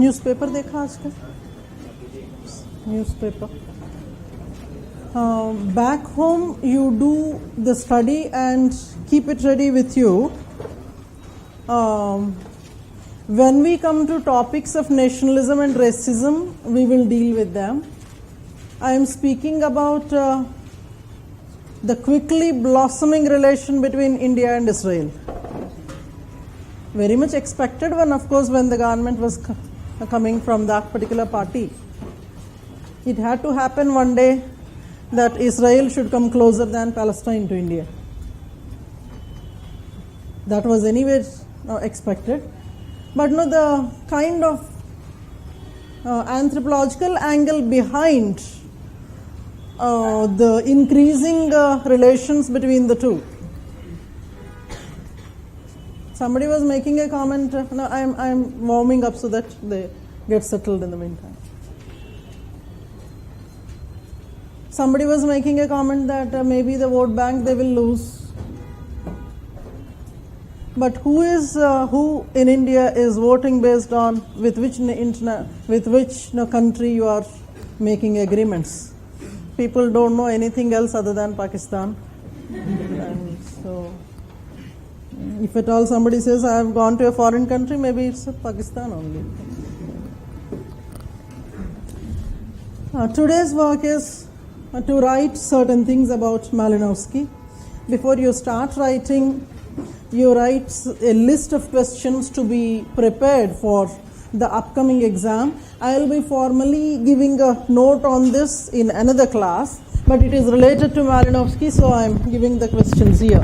Newspaper देखा आजकल? Newspaper. Back home you do the study and keep it ready with you. When we come to topics of nationalism and racism, we will deal with them. I am speaking about the quickly blossoming relation between India and Israel. Very much expected one, of course, when the government was coming from that particular party. It had to happen one day that Israel should come closer than Palestine to India. That was anyway expected. But no, the kind of anthropological angle behind the increasing relations between the two. Somebody was making a comment. No, I'm warming up so that they get settled in the meantime. Somebody was making a comment that maybe the vote bank they will lose. But who in India is voting based on with which country you are making agreements? People don't know anything else other than Pakistan. And so, if at all somebody says I have gone to a foreign country, maybe it's Pakistan only. Today's work is to write certain things about Malinowski. Before you start writing, you write a list of questions to be prepared for the upcoming exam. I will be formally giving a note on this in another class, but it is related to Malinowski, so I am giving the questions here.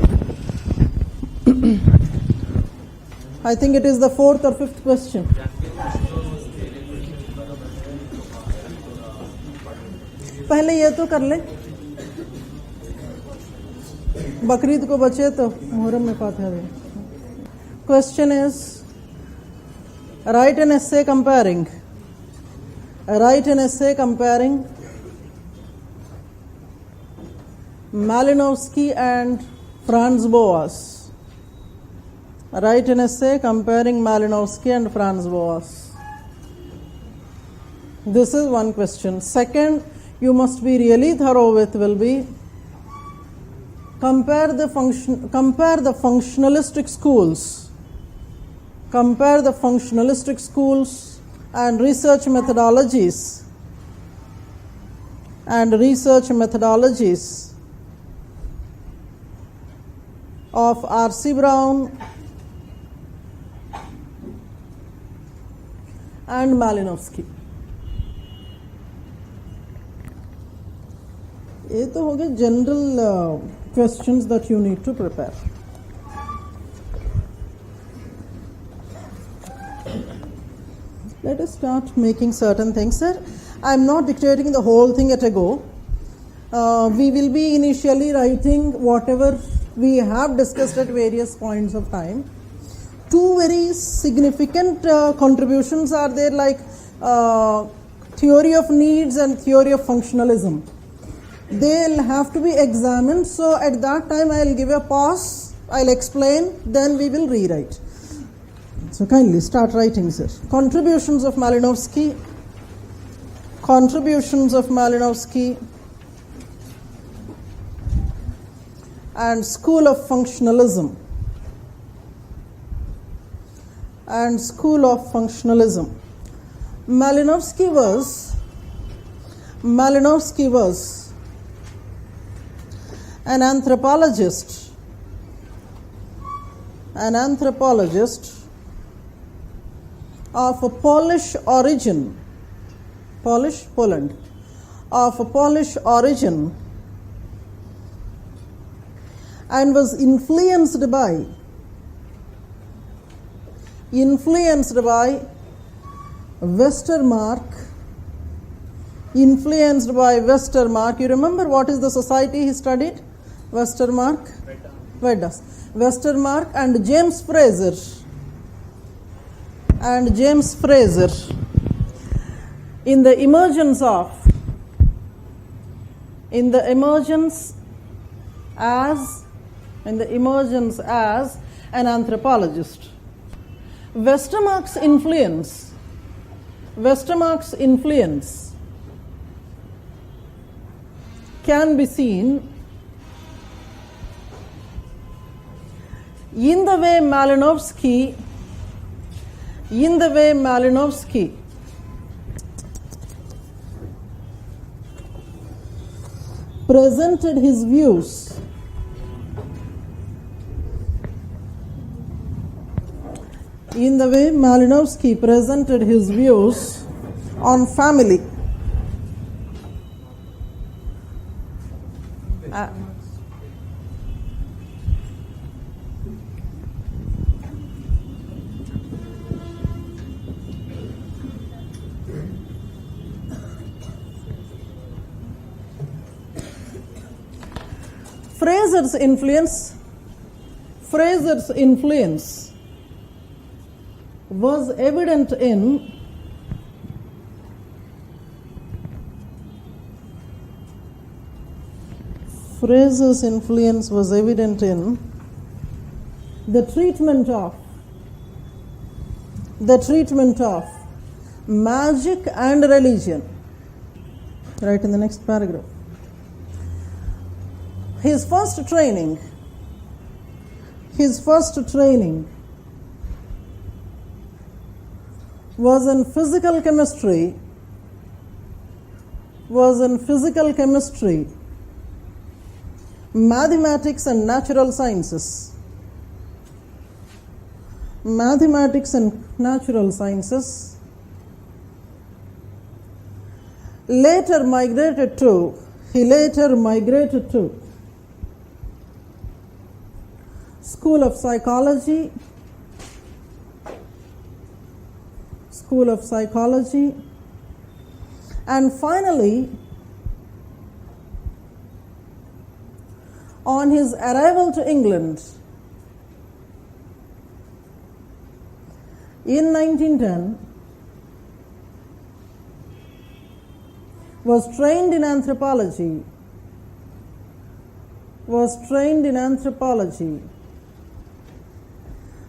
I think it is the fourth or fifth question. पहले ये तो कर ले, बकरीद को बचे तो मुहर्रम में फातिहा दे. Question is, write an essay comparing Malinowski and Franz Boas. Write an essay comparing Malinowski and Franz Boas. This is one question. Second, you must be really thorough with will be compare the functionalistic schools. Compare the functionalistic schools and research methodologies of R.C. Brown and Malinowski. ये तो हो गए general questions that you need to prepare. Let us start making certain things, sir. I am not dictating the whole thing at a go. We will be initially writing whatever we have discussed at various points of time. Two very significant contributions are there, like theory of needs and theory of functionalism. They'll have to be examined, so at that time I'll give a pause, I'll explain, then we will rewrite. So kindly start writing, sir. Contributions of Malinowski and School of Functionalism. Malinowski was an anthropologist of a Polish origin, Poland, of a Polish origin, and was influenced by Westermarck. You remember what is the society he studied? Westermarck? Vedas. Westermarck and James Fraser. In the emergence as an anthropologist. Westermarck's influence Westermarck's influence can be seen in the way Malinowski presented his views on family. Fraser's influence was evident in the treatment of magic and religion. Right in the next paragraph. His first training was in physical chemistry, mathematics and natural sciences. He later migrated to School of Psychology, and finally, on his arrival to England in 1910, was trained in anthropology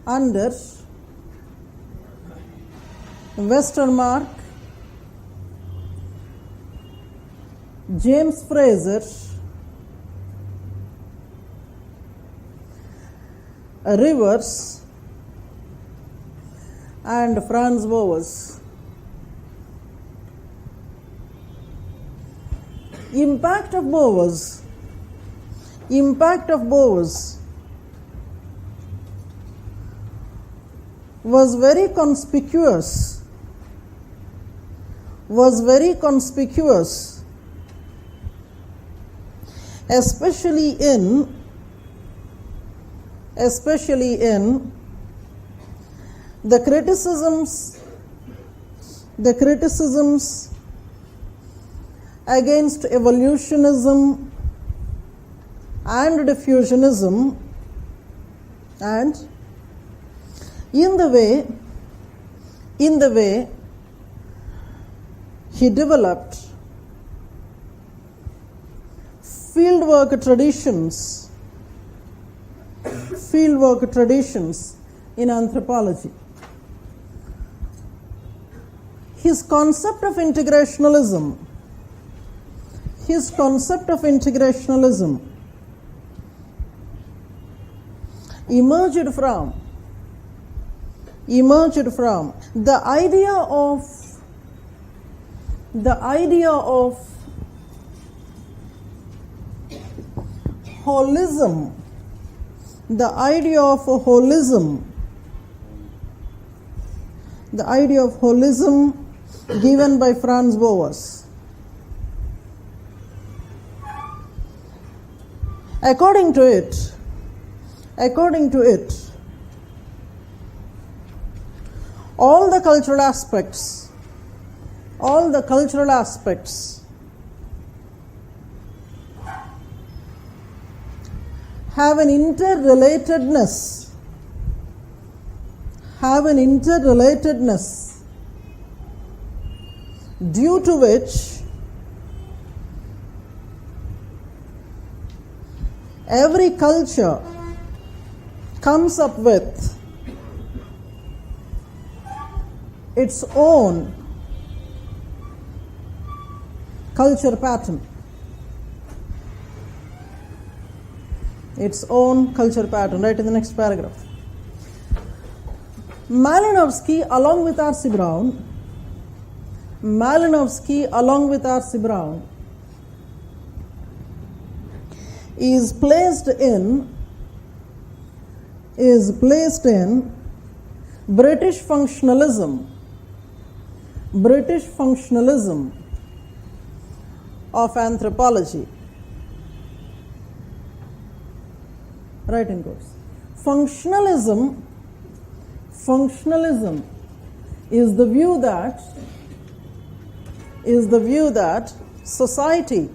under Westermarck, James Fraser, Rivers, and Franz Boas. Impact of Boas was very conspicuous, especially in the criticisms against evolutionism and diffusionism, and in the way he developed fieldwork traditions in anthropology. His concept of integrationalism emerged from the idea of holism, given by Franz Boas. According to it, all the cultural aspects have an interrelatedness due to which every culture comes up with its own culture pattern. Its own culture pattern, right in the next paragraph. Malinowski along with R.C. Brown is placed in British functionalism of anthropology. Right in quotes. Functionalism is the view that society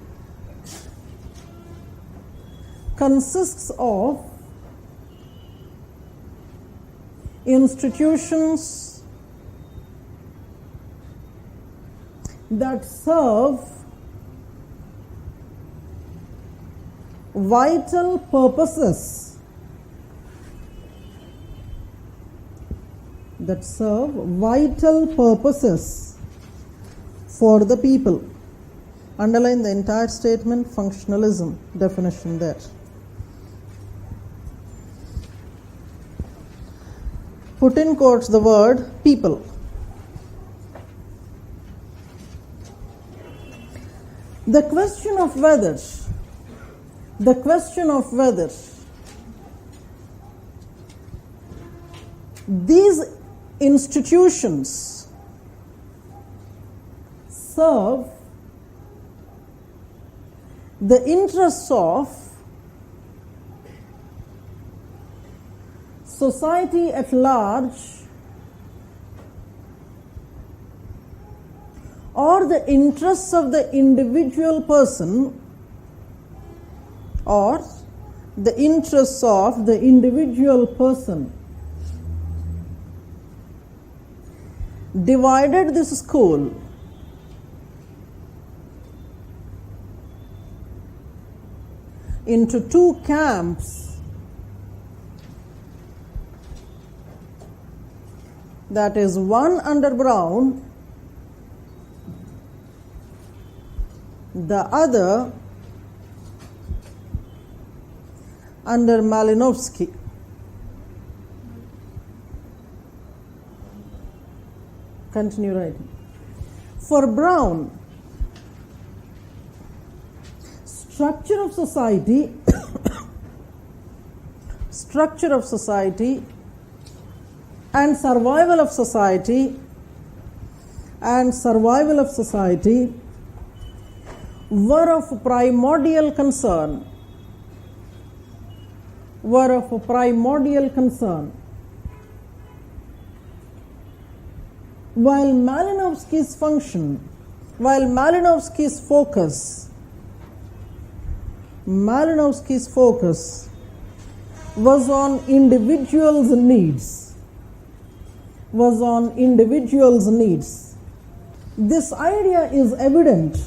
consists of institutions that serve vital purposes for the people. Underline the entire statement, functionalism definition there. Put in quotes the word people. The question of whether these institutions serve the interests of society at large or the interests of the individual person divided this school into two camps, that is, one under Brown, the other under Malinowski. Continue writing. For Brown, structure of society and survival of society were of primordial concern. While Malinowski's focus was on individuals' needs. This idea is evident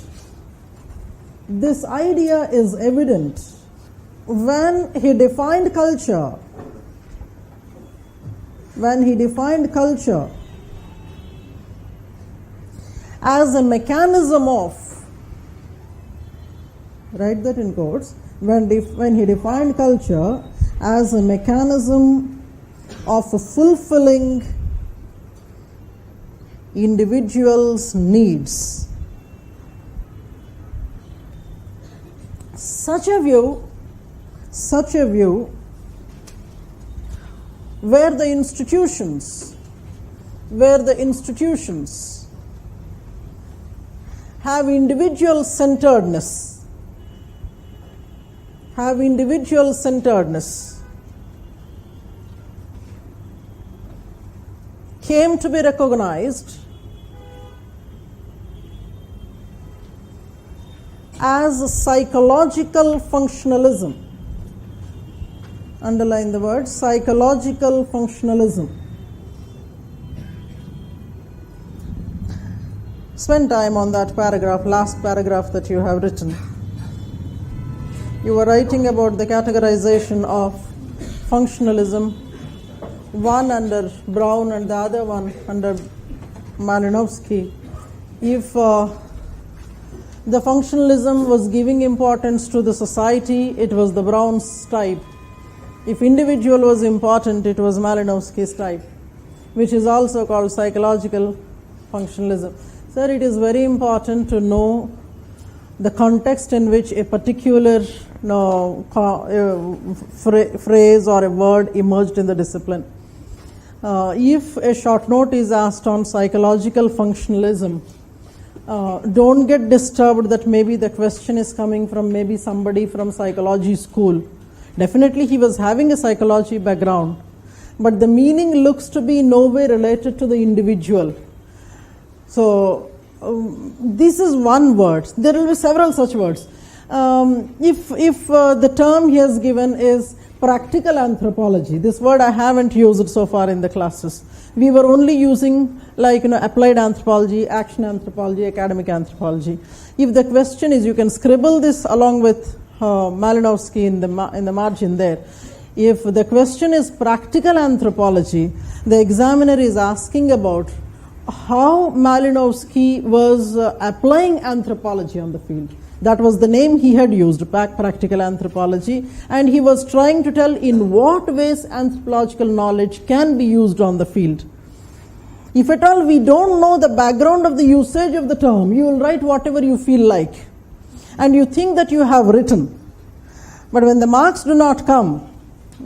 when he defined culture as a mechanism of, write that in quotes, when he defined culture as a mechanism of fulfilling individuals' needs. Such a view where the institutions have individual centeredness came to be recognized as psychological functionalism. Underline the word psychological functionalism. Spend time on that paragraph, last paragraph that you have written. You were writing about the categorization of functionalism, one under Brown and the other one under Malinowski. If The functionalism was giving importance to the society, it was the Brown's type. If individual was important, it was Malinowski's type, which is also called psychological functionalism. Sir, it is very important to know the context in which a particular phrase or a word emerged in the discipline. If a short note is asked on psychological functionalism, don't get disturbed that maybe the question is coming from maybe somebody from psychology school. Definitely he was having a psychology background, but the meaning looks to be no way related to the individual. So this is one word. There will be several such words. If the term he has given is practical anthropology, this word I haven't used so far in the classes. We were only using applied anthropology, action anthropology, academic anthropology. If the question is, you can scribble this along with Malinowski in the margin there. If the question is practical anthropology, the examiner is asking about how Malinowski was applying anthropology on the field. That was the name he had used, practical anthropology, and he was trying to tell in what ways anthropological knowledge can be used on the field. If at all we don't know the background of the usage of the term, you will write whatever you feel like, and you think that you have written. But when the marks do not come,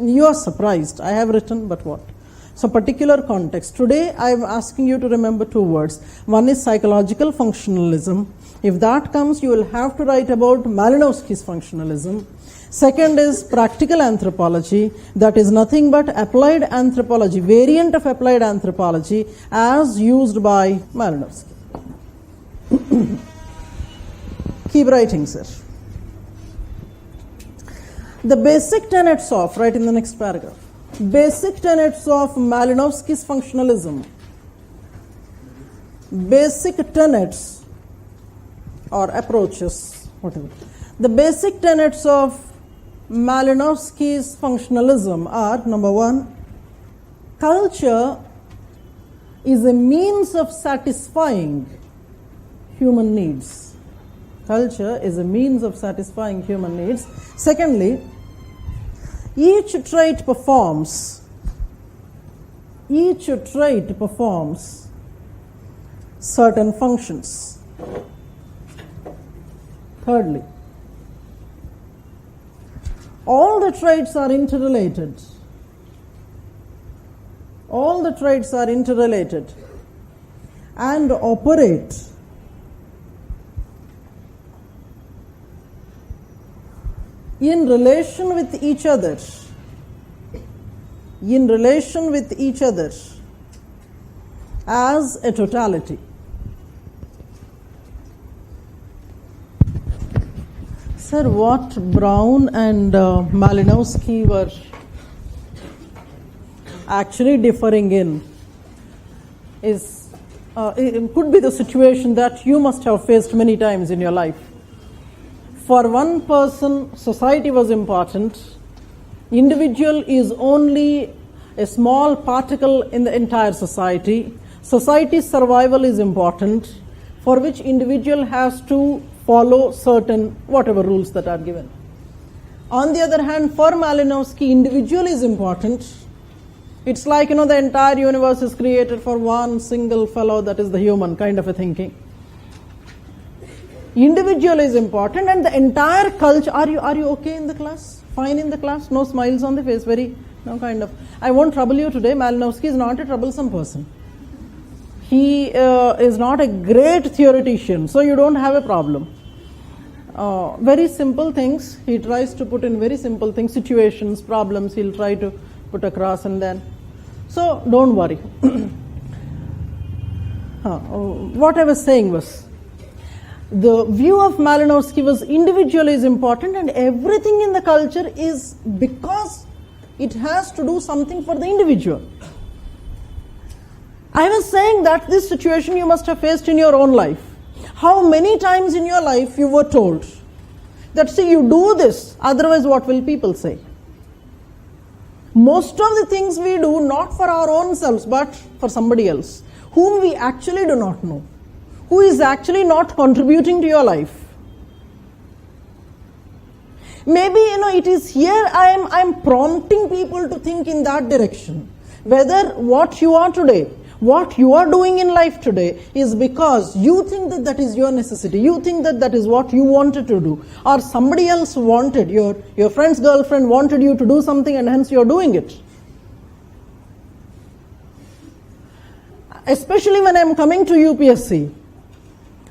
you are surprised. I have written, but what? So particular context. Today I am asking you to remember two words. One is psychological functionalism. If that comes, you will have to write about Malinowski's functionalism. Second is practical anthropology. That is nothing but applied anthropology, variant of applied anthropology as used by Malinowski. Keep writing, sir. The basic tenets of, right in the next paragraph, basic tenets of Malinowski's functionalism. Basic tenets or approaches, whatever. The basic tenets of Malinowski's functionalism are, number one, culture is a means of satisfying human needs. Culture is a means of satisfying human needs. Secondly, each trait performs certain functions. Thirdly, all the traits are interrelated. All the traits are interrelated and operate in relation with each other. In relation with each other as a totality. Sir, what Brown and Malinowski were actually differing in is, it could be the situation that you must have faced many times in your life. For one person, society was important. Individual is only a small particle in the entire society. Society's survival is important, for which individual has to follow certain whatever rules that are given. On the other hand, for Malinowski, individual is important. It's like, the entire universe is created for one single fellow, that is the human kind of a thinking. Individual is important, and the entire culture. Are you okay in the class? Fine in the class? No smiles on the face? Kind of. I won't trouble you today. Malinowski is not a troublesome person. He is not a great theoretician, so you don't have a problem. Very simple things, he tries to put in very simple things, situations, problems, he'll try to put across, and then, so don't worry. What I was saying was, the view of Malinowski was individual is important and everything in the culture is because it has to do something for the individual. I was saying that this situation you must have faced in your own life. How many times in your life you were told that, see, you do this, otherwise what will people say? Most of the things we do not for our own selves but for somebody else, whom we actually do not know, who is actually not contributing to your life. Maybe, it is here I am prompting people to think in that direction. Whether what you are today, what you are doing in life today is because you think that is your necessity, you think that is what you wanted to do, or somebody else wanted, your friend's girlfriend wanted you to do something and hence you are doing it. Especially when I am coming to UPSC,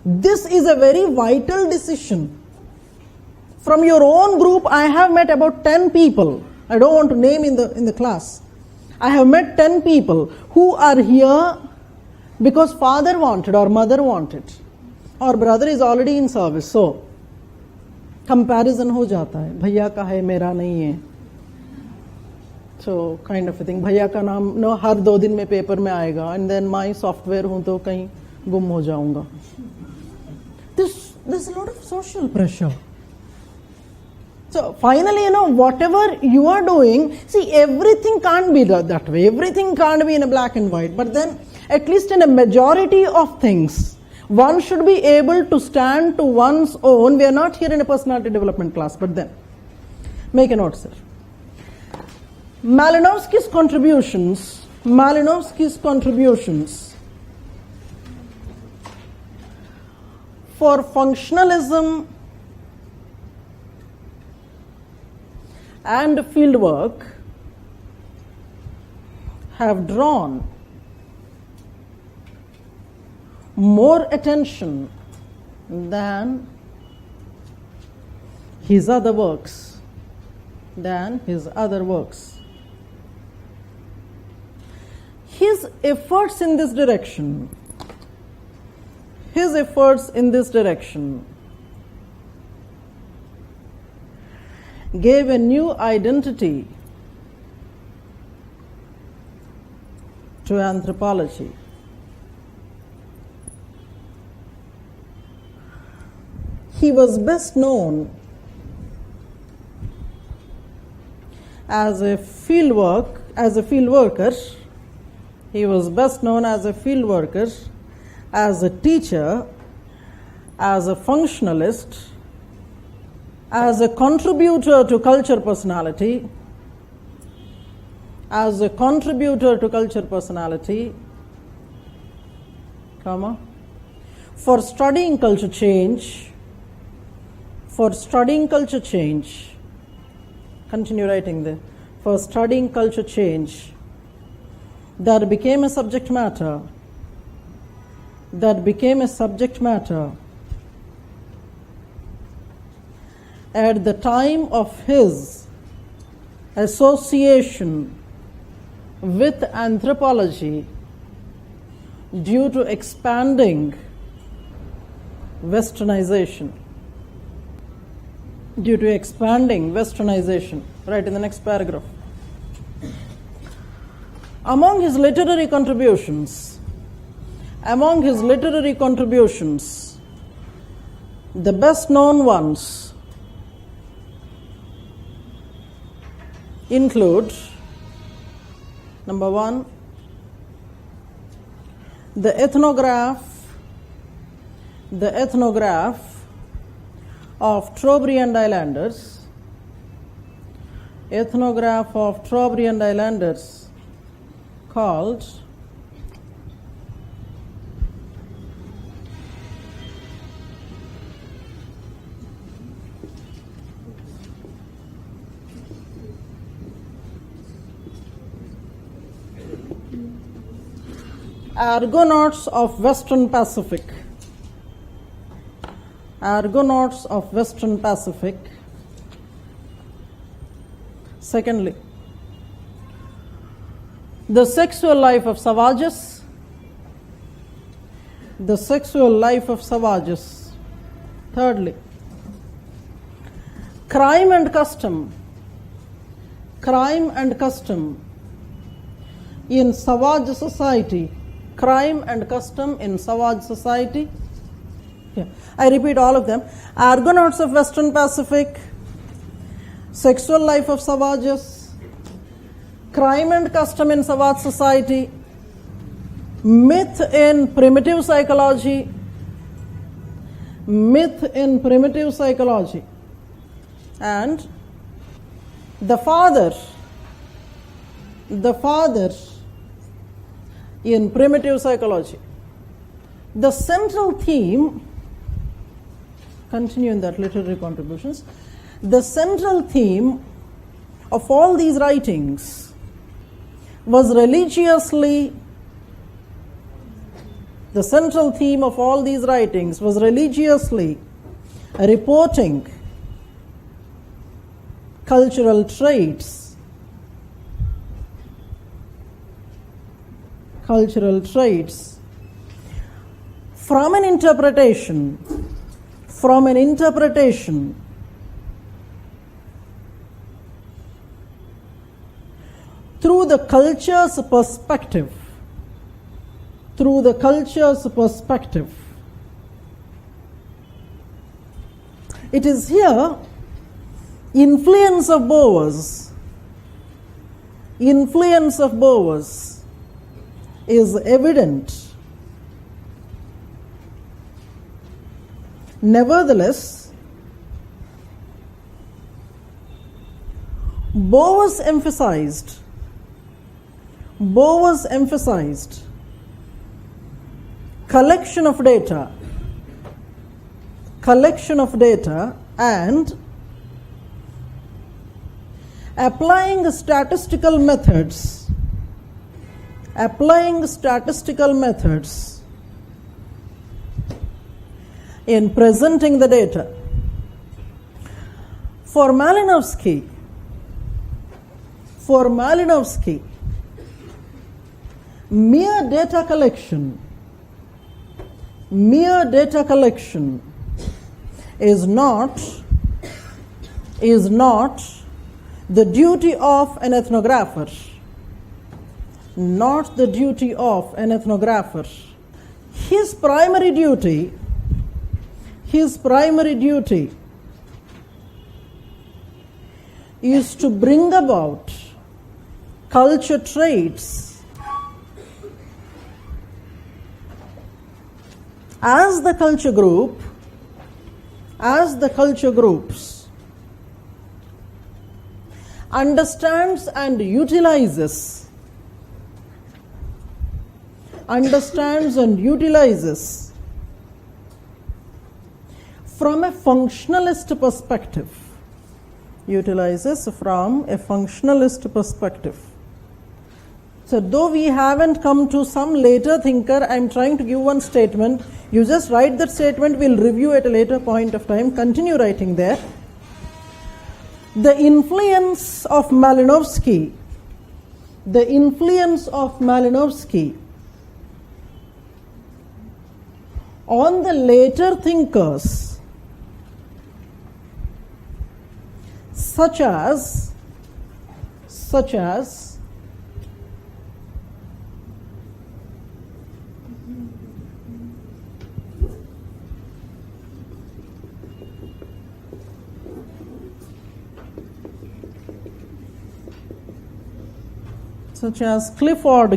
this is a very vital decision. From your own group, I have met about 10 people. I don't want to name in the class. I have met 10 people who are here because father wanted or mother wanted or brother is already in service. So, comparison ho jata hai. Bhaiya ka hai, mera nahi hai. So, kind of a thing. Bhaiya ka naam har 2 din mein paper mein aayega and then my software hu to kahin gum ho jaunga. There's a lot of social pressure. So finally, whatever you are doing, see, everything can't be that way. Everything can't be in a black and white. But then, at least in a majority of things, one should be able to stand to one's own. We are not here in a personality development class, but then, make a note, sir. Malinowski's contributions for functionalism and fieldwork have drawn more attention than his other works. His efforts in this direction gave a new identity to anthropology. He was best known as a field worker. He was best known as a field worker, as a teacher, as a functionalist, as a contributor to culture personality, for studying culture change, continue writing there, for studying culture change, that became a subject matter at the time of his association with anthropology due to expanding westernization. Right in the next paragraph. Among his literary contributions, the best known ones include, number 1, the ethnograph of Trowbridge and Islanders, called Argonauts of Western Pacific. Secondly, the sexual life of savages. Thirdly, crime and custom in Savage society. Yeah, I repeat all of them. Argonauts of Western Pacific, sexual life of savages, crime and custom in Savage society, myth in primitive psychology. and the father in primitive psychology. The central theme, continue in that literary contributions, the central theme of all these writings was religiously reporting cultural traits from an interpretation through the culture's perspective. It is here influence of Bowers is evident. Nevertheless, Bowers emphasized collection of data and applying statistical methods in presenting the data. For Malinowski, mere data collection is not the duty of an ethnographer. His primary duty is to bring about culture traits as the culture groups understands and utilizes from a functionalist perspective. So though we haven't come to some later thinker, I'm trying to give one statement. You just write that statement, we'll review at a later point of time. Continue writing there. The influence of Malinowski on the later thinkers, such as Clifford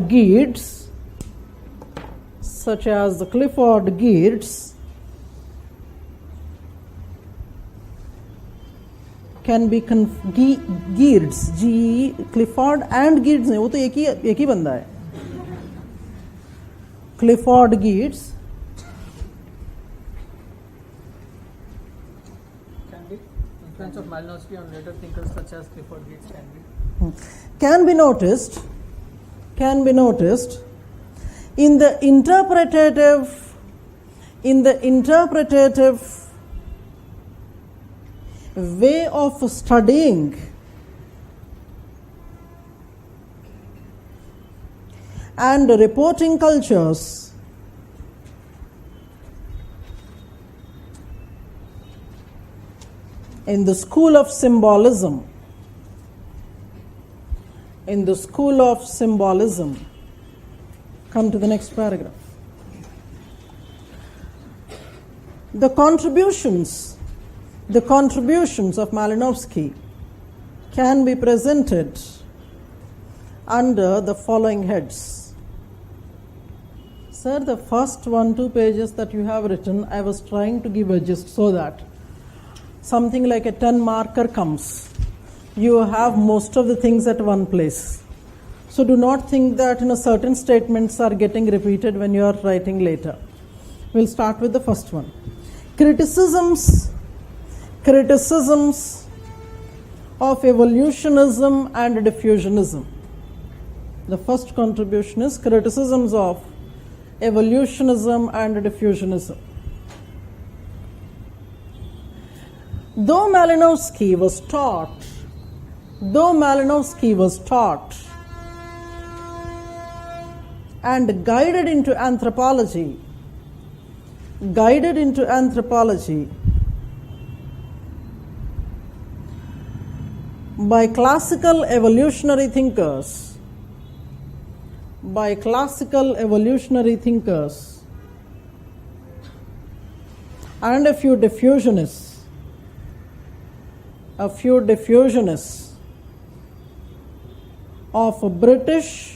Geertz, can be Geertz, G Clifford and Geertz नहीं, वो तो एक ही बंदा है. Clifford Geertz can be influence of Malinowski on later thinkers such as Clifford Geertz can be noticed in the interpretative way of studying and reporting cultures in the school of symbolism. Come to the next paragraph. The contributions of Malinowski can be presented under the following heads. Sir, the first 1-2 pages that you have written, I was trying to give a gist so that something like a 10 marker comes, you have most of the things at one place. So do not think that certain statements are getting repeated when you are writing later. We'll start with the first one. Criticisms of evolutionism and diffusionism. The first contribution is criticisms of evolutionism and diffusionism. Though Malinowski was taught and guided into anthropology by classical evolutionary thinkers and a few diffusionists of British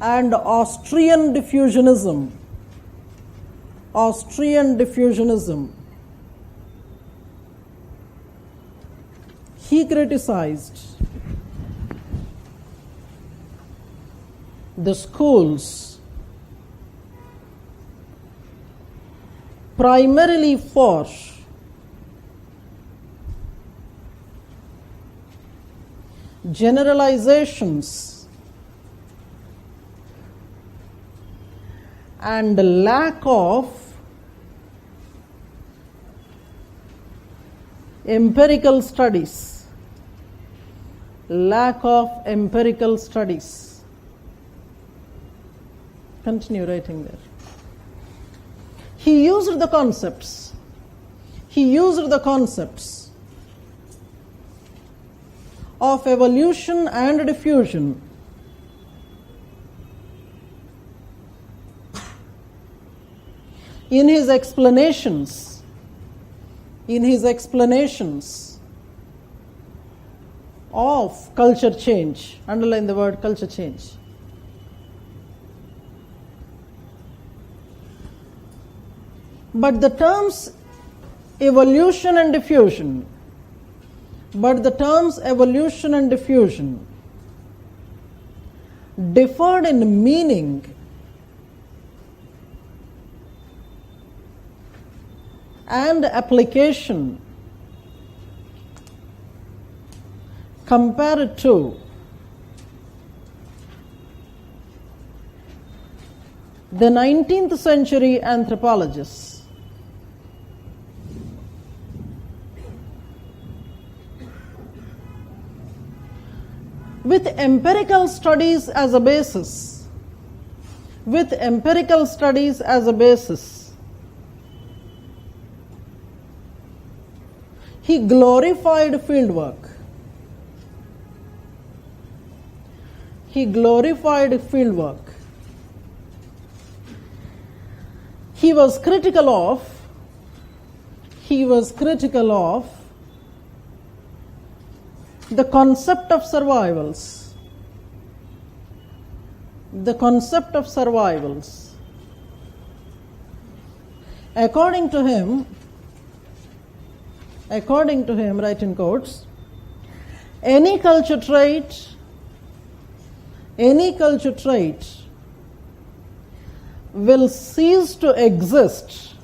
and Austrian diffusionism. He criticized the schools primarily for generalizations and lack of empirical studies. Continue writing there. He used the concepts of evolution and diffusion in his explanations of culture change. Underline the word culture change. But the terms evolution and diffusion differed in meaning and application compared to the 19th century anthropologists. With empirical studies as a basis, he glorified fieldwork. He was critical of the concept of survivals. According to him, write in quotes, any culture trait will cease to exist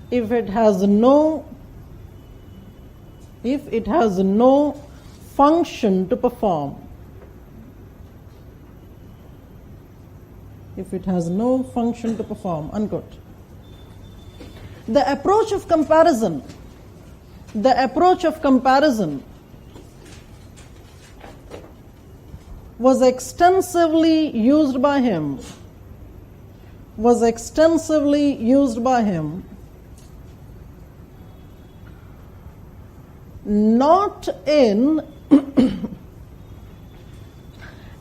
if it has no function to perform. Unquote. The approach of comparison was extensively used by him not in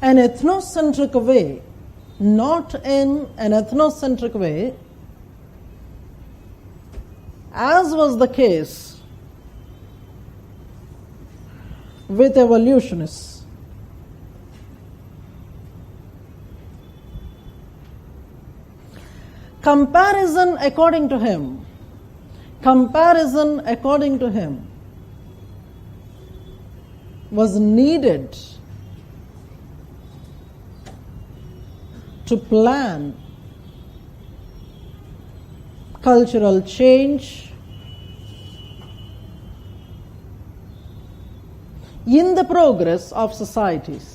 an ethnocentric way, as was the case with evolutionists. comparison according to him was needed to plan cultural change in the progress of societies.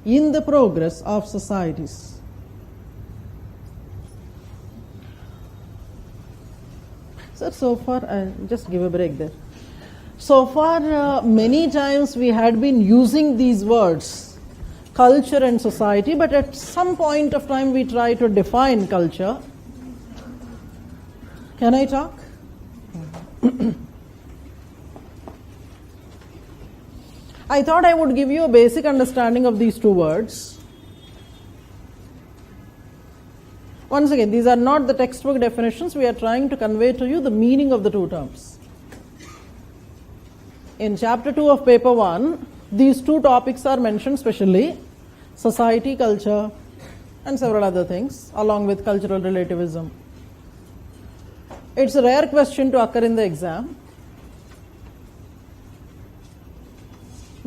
In the progress of societies. Sir, so far, just give a break there. So far, many times we had been using these words, culture and society, but at some point of time we try to define culture. Can I talk? I thought I would give you a basic understanding of these two words. Once again, these are not the textbook definitions. We are trying to convey to you the meaning of the two terms. In chapter 2 of paper 1, these two topics are mentioned specially: society, culture, and several other things, along with cultural relativism. It's a rare question to occur in the exam.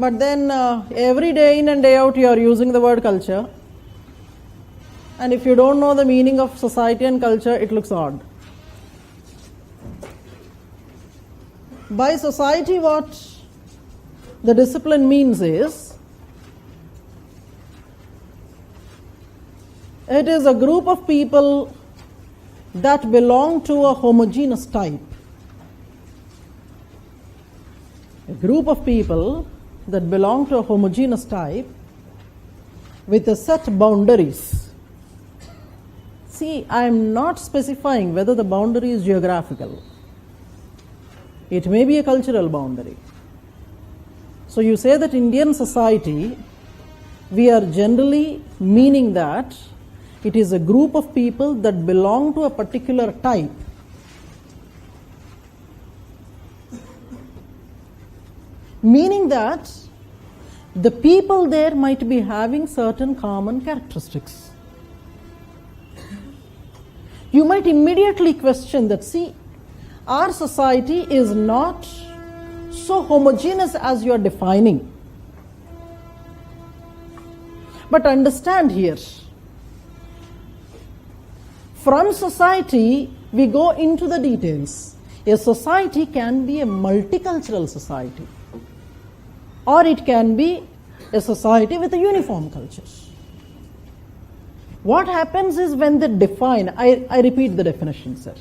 But then every day in and day out you are using the word culture. And if you don't know the meaning of society and culture, it looks odd. By society, what the discipline means is, it is a group of people that belong to a homogeneous type. A group of people that belong to a homogeneous type with a set boundaries. See, I am not specifying whether the boundary is geographical. It may be a cultural boundary. So you say that Indian society, we are generally meaning that it is a group of people that belong to a particular type. Meaning that the people there might be having certain common characteristics. You might immediately question that, see, our society is not so homogeneous as you are defining. But understand here, from society we go into the details. A society can be a multicultural society, or it can be a society with a uniform culture. What happens is when they define, I repeat the definition, sir.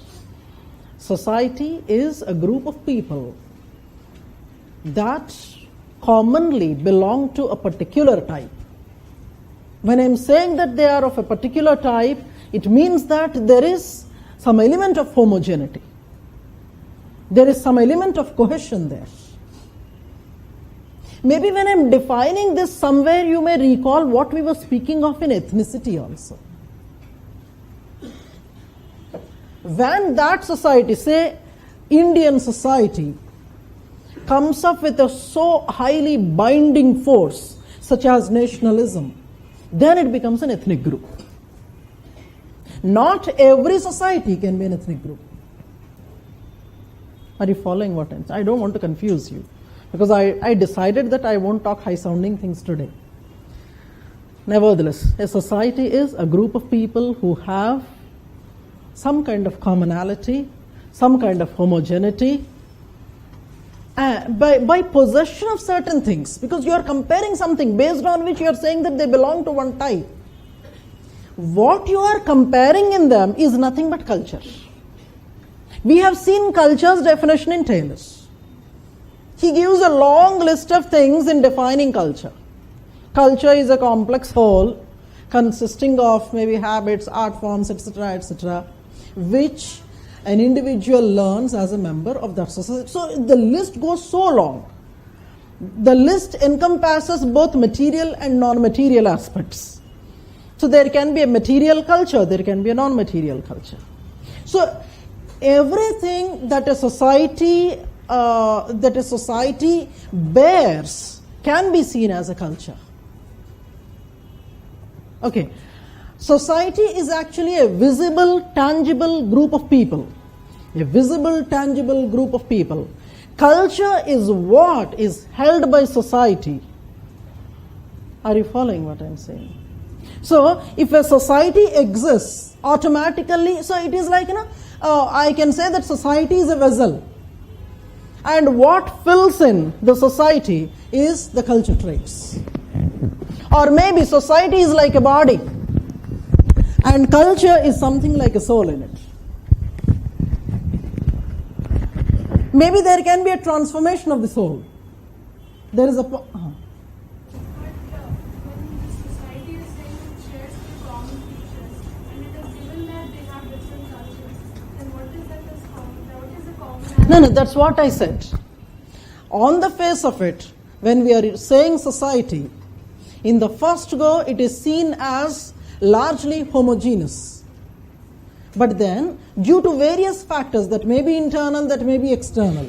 Society is a group of people that commonly belong to a particular type. When I am saying that they are of a particular type, it means that there is some element of homogeneity. There is some element of cohesion there. Maybe when I am defining this somewhere, you may recall what we were speaking of in ethnicity also. When that society, say Indian society, comes up with a so highly binding force, such as nationalism, then it becomes an ethnic group. Not every society can be an ethnic group. Are you following what I'm saying? I don't want to confuse you, because I decided that I won't talk high-sounding things today. Nevertheless, a society is a group of people who have some kind of commonality, some kind of homogeneity, by possession of certain things, because you are comparing something based on which you are saying that they belong to one type. What you are comparing in them is nothing but culture. We have seen culture's definition in Taylor's. He gives a long list of things in defining culture. Culture is a complex whole consisting of maybe habits, art forms, etc., which an individual learns as a member of that society. So the list goes so long. The list encompasses both material and non-material aspects. So there can be a material culture, there can be a non-material culture. So everything that a society bears can be seen as a culture. Okay. Society is actually a visible, tangible group of people. A visible, tangible group of people. Culture is what is held by society. Are you following what I'm saying? So, if a society exists, automatically, so it is like, I can say that society is a vessel. And what fills in the society is the culture traits. Or maybe society is like a body. And culture is something like a soul in it. Maybe there can be a transformation of the soul. There is a... But when the society is saying it shares the common features, and it is given that they have different cultures, then what is that as common? What is the commonality? No, that's what I said. On the face of it, when we are saying society, in the first go, it is seen as largely homogeneous. But then, due to various factors that may be internal, that may be external,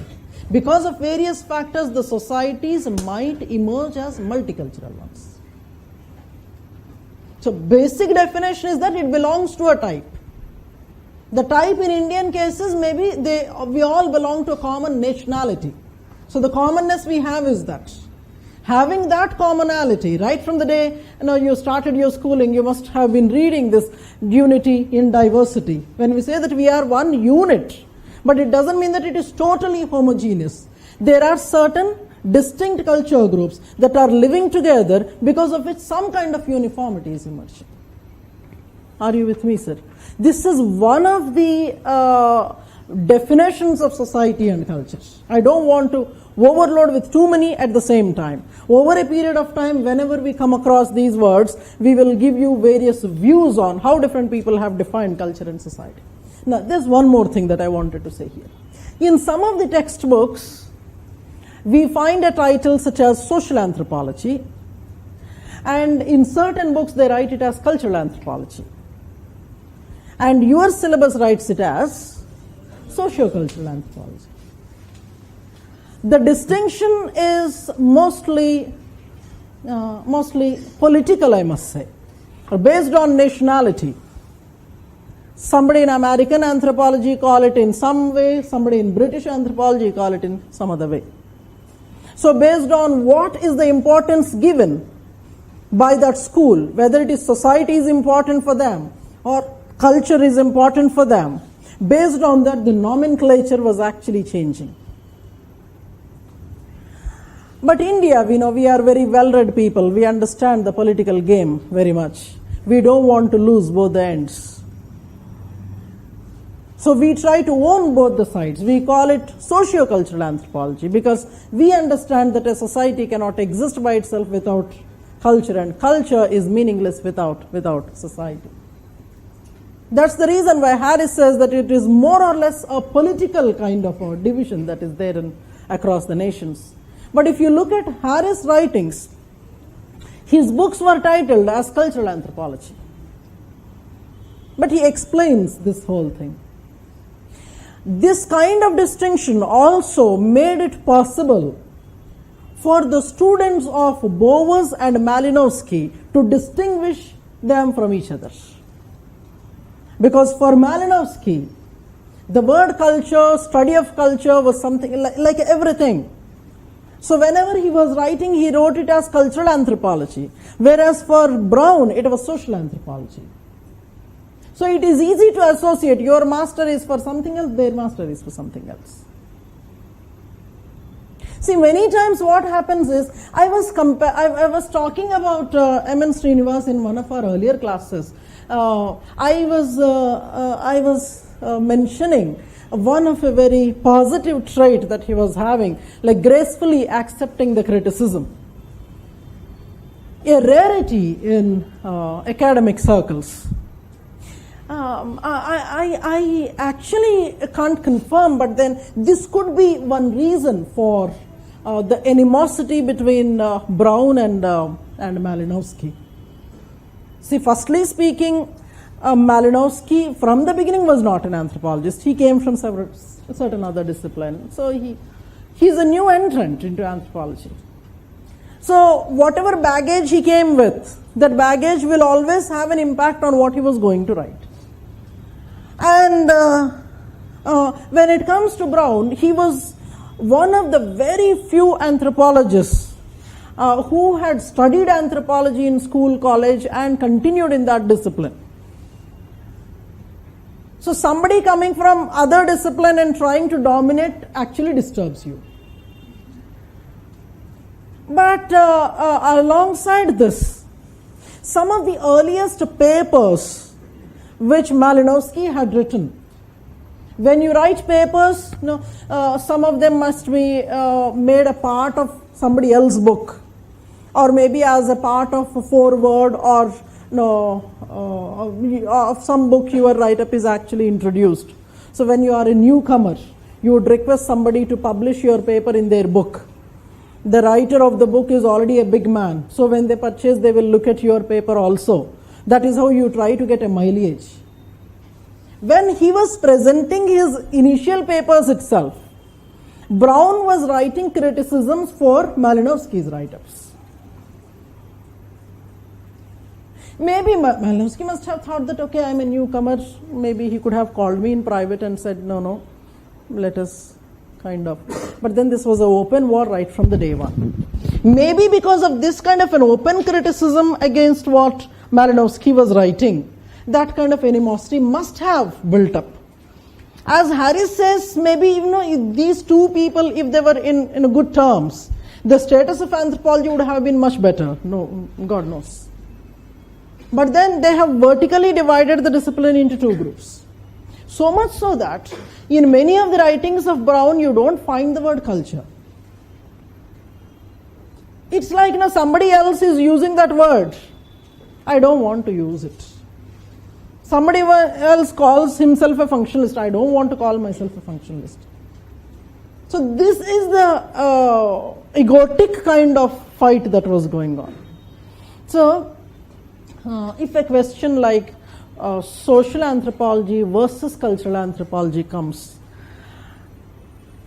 because of various factors, the societies might emerge as multicultural ones. So, basic definition is that it belongs to a type. The type in Indian cases, maybe we all belong to a common nationality. So, the commonness we have is that. Having that commonality, right from the day you started your schooling, you must have been reading this unity in diversity. When we say that we are one unit, but it doesn't mean that it is totally homogeneous. There are certain distinct culture groups that are living together because of which some kind of uniformity is emerging. Are you with me, sir? This is one of the definitions of society and culture. I don't want to overload with too many at the same time. Over a period of time, whenever we come across these words, we will give you various views on how different people have defined culture and society. Now, there's one more thing that I wanted to say here. In some of the textbooks, we find a title such as social anthropology, and in certain books they write it as cultural anthropology. And your syllabus writes it as socio-cultural anthropology. The distinction is mostly political, I must say, or based on nationality. Somebody in American anthropology call it in some way, somebody in British anthropology call it in some other way. So based on what is the importance given by that school, whether it is society is important for them or culture is important for them, based on that the nomenclature was actually changing. But India, we are very well-read people. We understand the political game very much. We don't want to lose both the ends. So we try to own both the sides. We call it socio-cultural anthropology because we understand that a society cannot exist by itself without culture, and culture is meaningless without society. That's the reason why Harris says that it is more or less a political kind of a division that is there across the nations. But if you look at Harris' writings, his books were titled as cultural anthropology. But he explains this whole thing. This kind of distinction also made it possible for the students of Bowers and Malinowski to distinguish them from each other. Because for Malinowski, the word culture, study of culture was something like everything. So whenever he was writing, he wrote it as cultural anthropology, whereas for Brown, it was social anthropology. So it is easy to associate your master is for something else, their master is for something else. See, many times what happens is, I was talking about M.N. Srinivas in one of our earlier classes. I was mentioning one of a very positive trait that he was having, like gracefully accepting the criticism. A rarity in academic circles. I actually can't confirm, but then this could be one reason for the animosity between Brown and Malinowski. See, firstly speaking, Malinowski from the beginning was not an anthropologist. He came from certain other discipline. So he's a new entrant into anthropology. So whatever baggage he came with That baggage will always have an impact on what he was going to write. And when it comes to Brown, he was one of the very few anthropologists who had studied anthropology in school, college, and continued in that discipline. So somebody coming from other discipline and trying to dominate actually disturbs you. But alongside this, some of the earliest papers which Malinowski had written. When you write papers, some of them must be made a part of somebody else's book, or maybe as a part of a foreword, or of some book your write-up is actually introduced. So when you are a newcomer, you would request somebody to publish your paper in their book. The writer of the book is already a big man, so when they purchase, they will look at your paper also. That is how you try to get a mileage. When he was presenting his initial papers itself, Brown was writing criticisms for Malinowski's write-ups. Maybe Malinowski must have thought that, okay, I'm a newcomer, maybe he could have called me in private and said, no, let us kind of. But then this was an open war right from the day one. Maybe because of this kind of an open criticism against what Malinowski was writing, that kind of animosity must have built up. As Harris says, maybe if these two people, if they were in good terms, the status of anthropology would have been much better. No, God knows. But then they have vertically divided the discipline into two groups. So much so that in many of the writings of Brown, you don't find the word culture. It's like somebody else is using that word. I don't want to use it. Somebody else calls himself a functionalist. I don't want to call myself a functionalist. So this is the egotic kind of fight that was going on. So if a question like social anthropology versus cultural anthropology comes,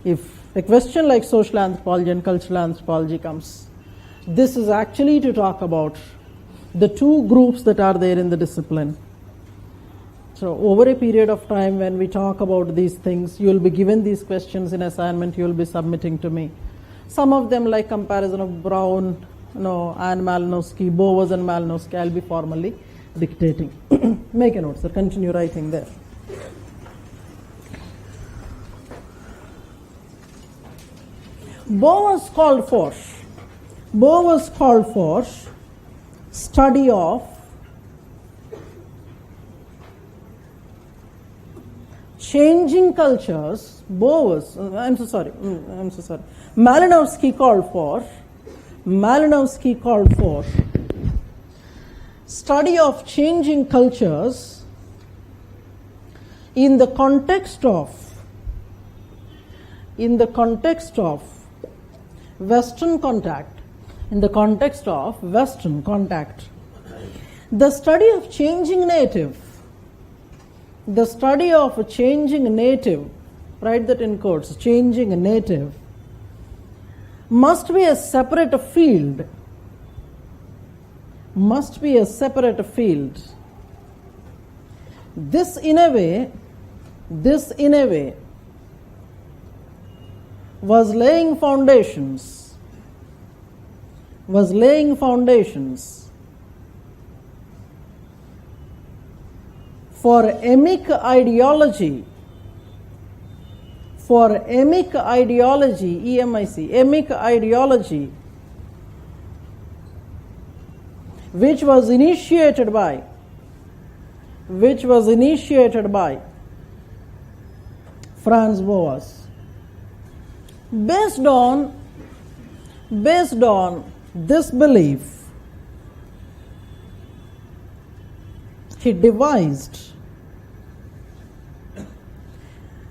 if a question like social anthropology and cultural anthropology comes, this is actually to talk about the two groups that are there in the discipline. So over a period of time, when we talk about these things, you will be given these questions in assignment you will be submitting to me. Some of them, like comparison of Brown, and Malinowski, Bowers and Malinowski, I will be formally dictating. Make a note, sir. Continue writing there. Bowers called for study of changing cultures. Malinowski called for study of changing cultures in the context of Western contact. The study of changing native, write that in quotes, changing a native, must be a separate field. This in a way was laying foundations for emic ideology, which was initiated by Franz Boas. Based on this belief, he devised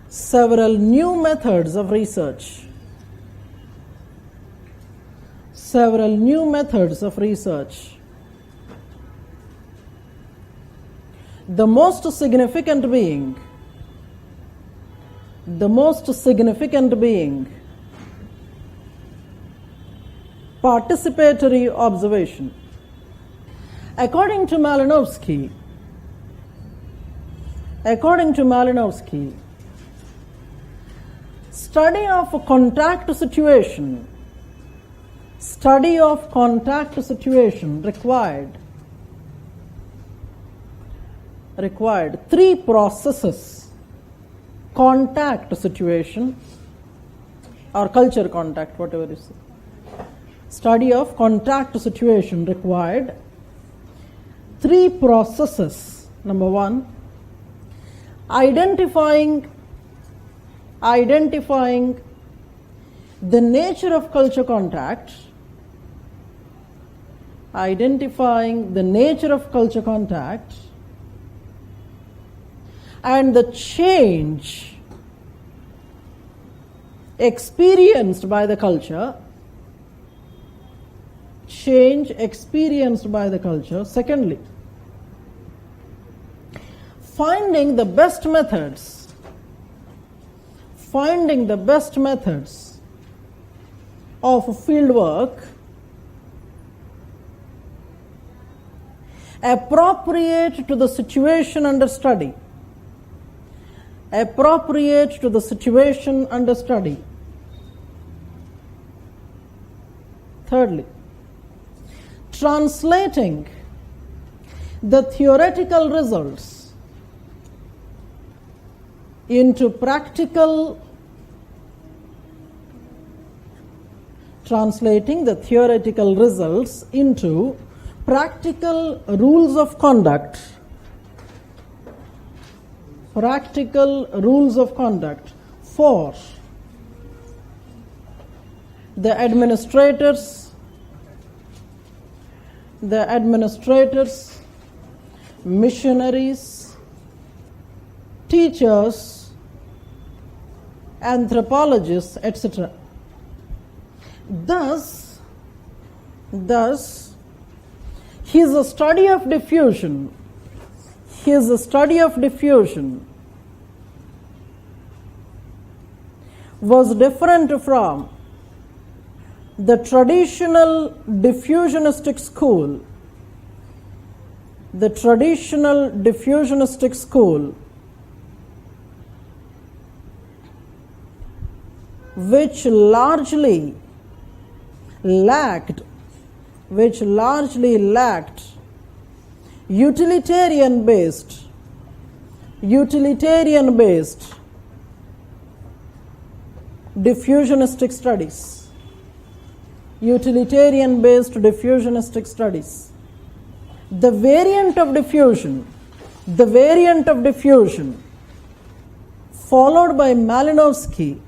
several new methods of research. The most significant being participatory observation. According to Malinowski, study of a contact situation required three processes: contact situation or culture contact, whatever you say. Study of contact situation required three processes. Number one, identifying the nature of culture contact, and the change experienced by the culture. Secondly, finding the best methods of field work appropriate to the situation under study. Thirdly, translating the theoretical results into practical rules of conduct for the administrators, missionaries, teachers, anthropologists, etc. Thus, his study of diffusion was different from the traditional diffusionistic school, which largely lacked utilitarian-based diffusionistic studies. The variant of diffusion followed by Malinowski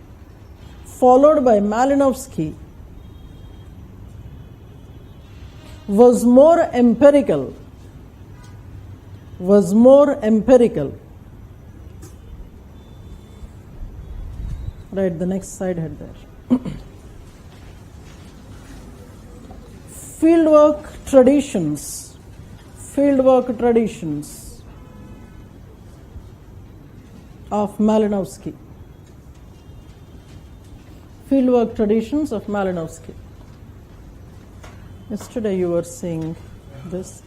was more empirical. Right, the next slide head there. Fieldwork traditions of Malinowski. Yesterday you were seeing this.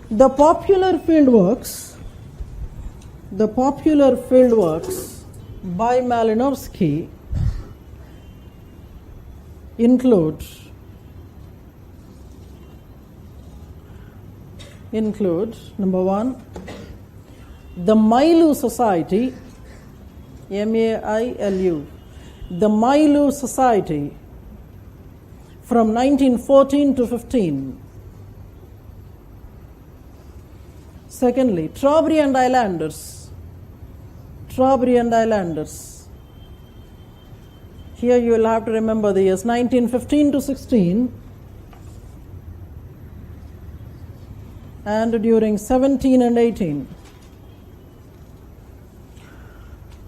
The popular fieldworks by Malinowski include number one, the Mailu Society, MAILU, the Mailu Society from 1914 to 15. Secondly, Traubery and Islanders. Here you will have to remember the years 1915 to 16 and during 17 and 18.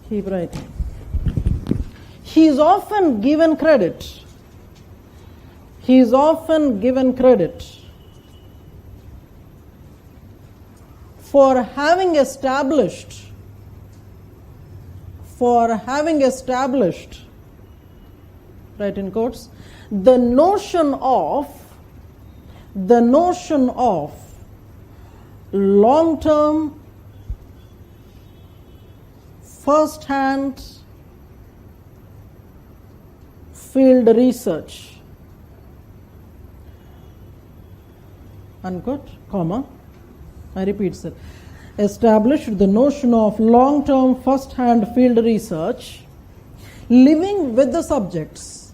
Keep writing. He is often given credit for having established write in quotes, the notion of long-term, first-hand field research, unquote, comma, I repeat, sir, established the notion of long-term first-hand field research, living with the subjects,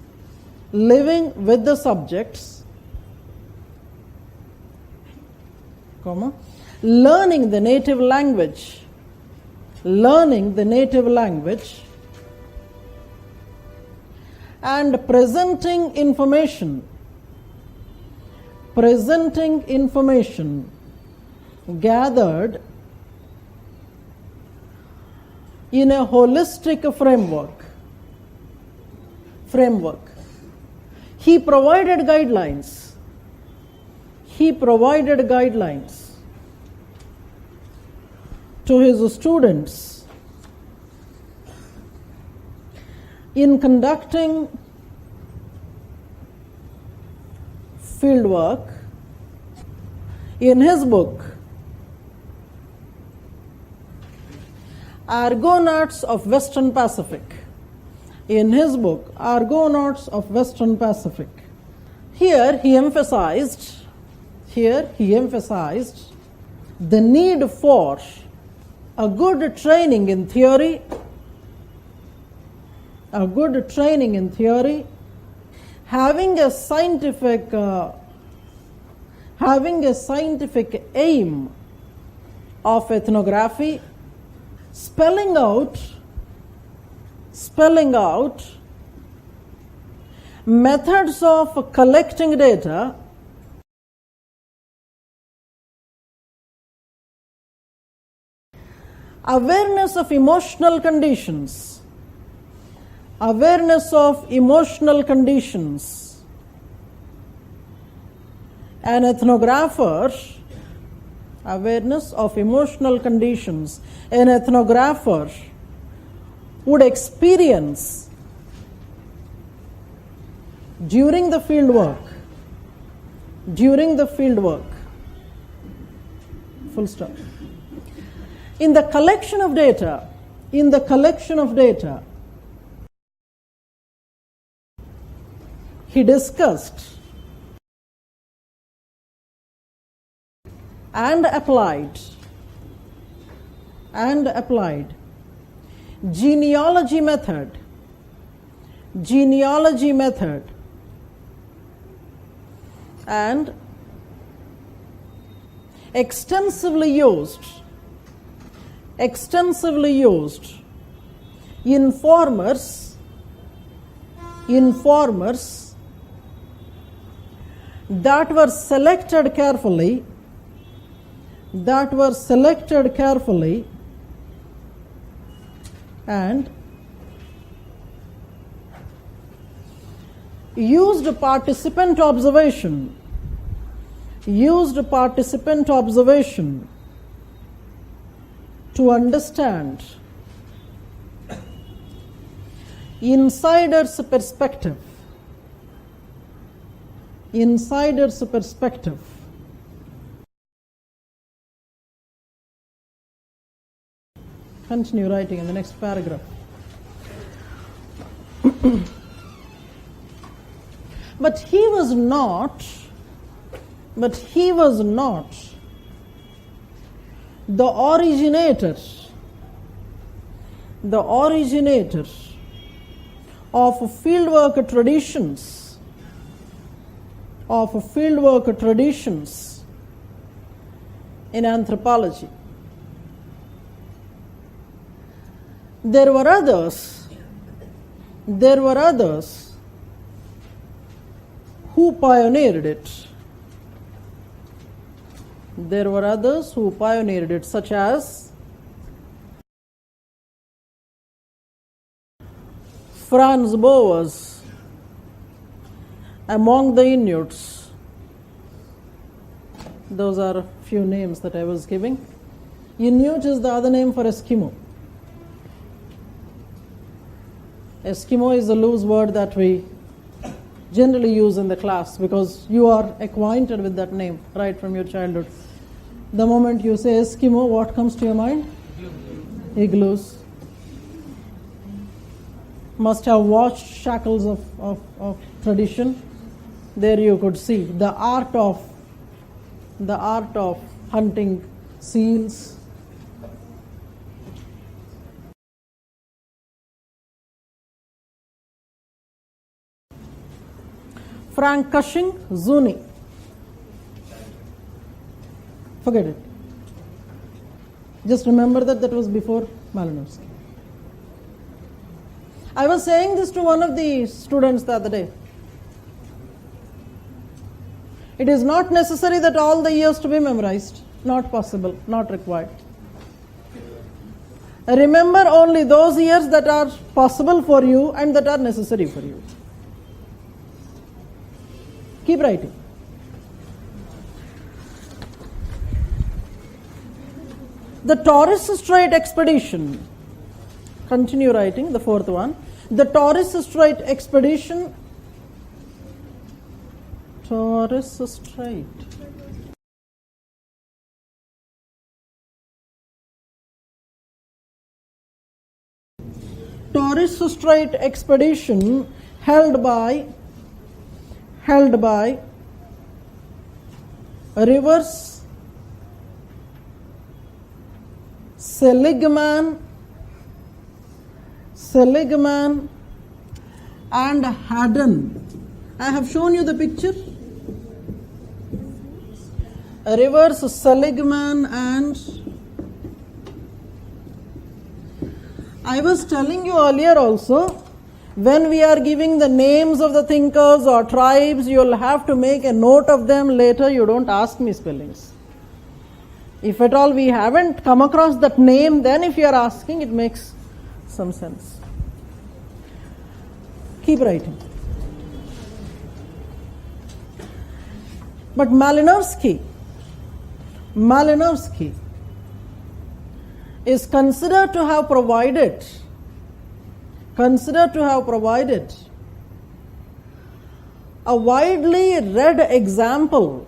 comma, learning the native language, and presenting information gathered in a holistic framework. He provided guidelines to his students in conducting fieldwork. In his book, Argonauts of Western Pacific, here he emphasized the need for a good training in theory, having a scientific aim of ethnography, spelling out methods of collecting data, awareness of emotional conditions. An ethnographer, awareness of emotional conditions, an ethnographer would experience during the field work. Full stop. In the collection of data, he discussed and applied genealogy method, and extensively used informers that were selected carefully and used participant observation to understand insider's perspective. Continue writing in the next paragraph. But he was not the originator of fieldwork traditions in anthropology. There were others who pioneered it. Such as Franz Boas among the Inuits. Those are a few names that I was giving. Inuit is the other name for Eskimo. Eskimo is a loose word that we generally use in the class because you are acquainted with that name right from your childhood. The moment you say Eskimo, what comes to your mind? Igloos. Must have watched Shackles of Tradition. There you could see the art of hunting seals. Frank Cushing, Zuni. Forget it. Just remember that was before Malinowski. I was saying this to one of the students the other day. It is not necessary that all the years to be memorized. Not possible, not required. Remember only those years that are possible for you and that are necessary for you. Keep writing. The Torres Strait Expedition. Continue writing, the fourth one. The Torres Strait Expedition. Torres Strait. Torres Strait Expedition held by Rivers, Seligman and Haddon. I have shown you the picture. Rivers, Seligman and I was telling you earlier also, when we are giving the names of the thinkers or tribes, you'll have to make a note of them later. You don't ask me spellings. If at all we haven't come across that name, then if you are asking, it makes some sense. Keep writing. But Malinowski is considered to have provided a widely read example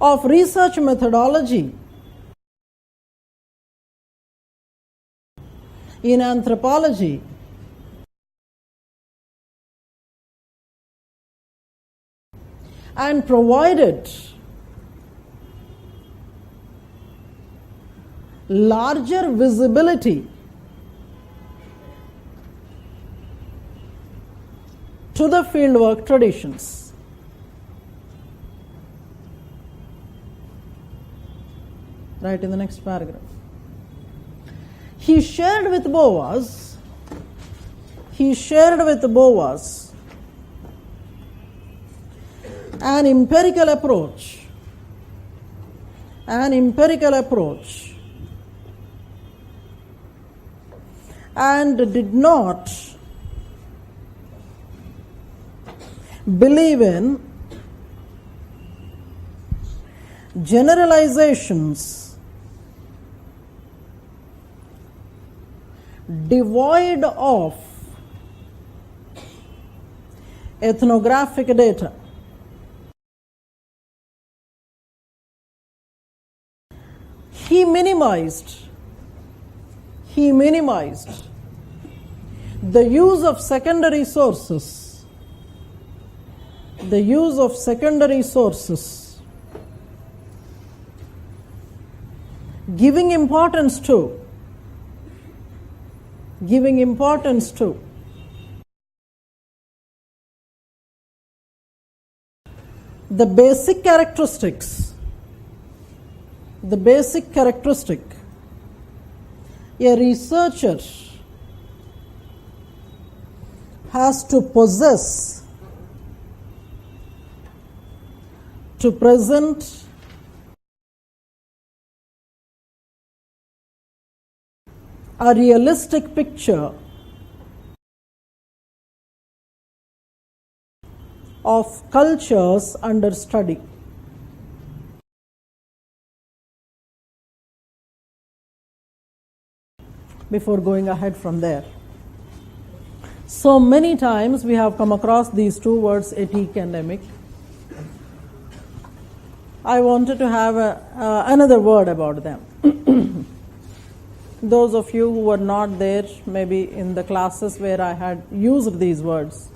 of research methodology in anthropology and provided larger visibility to the fieldwork traditions. Right in the next paragraph. He shared with Boas an empirical approach and did not believe in generalizations devoid of ethnographic data. He minimized the use of secondary sources, giving importance to the basic characteristic a researcher has to possess to present a realistic picture of cultures under study. before going ahead from there. So many times we have come across these two words, éthique and émique. I wanted to have another word about them. Those of you who were not there, maybe in the classes where I had used these words.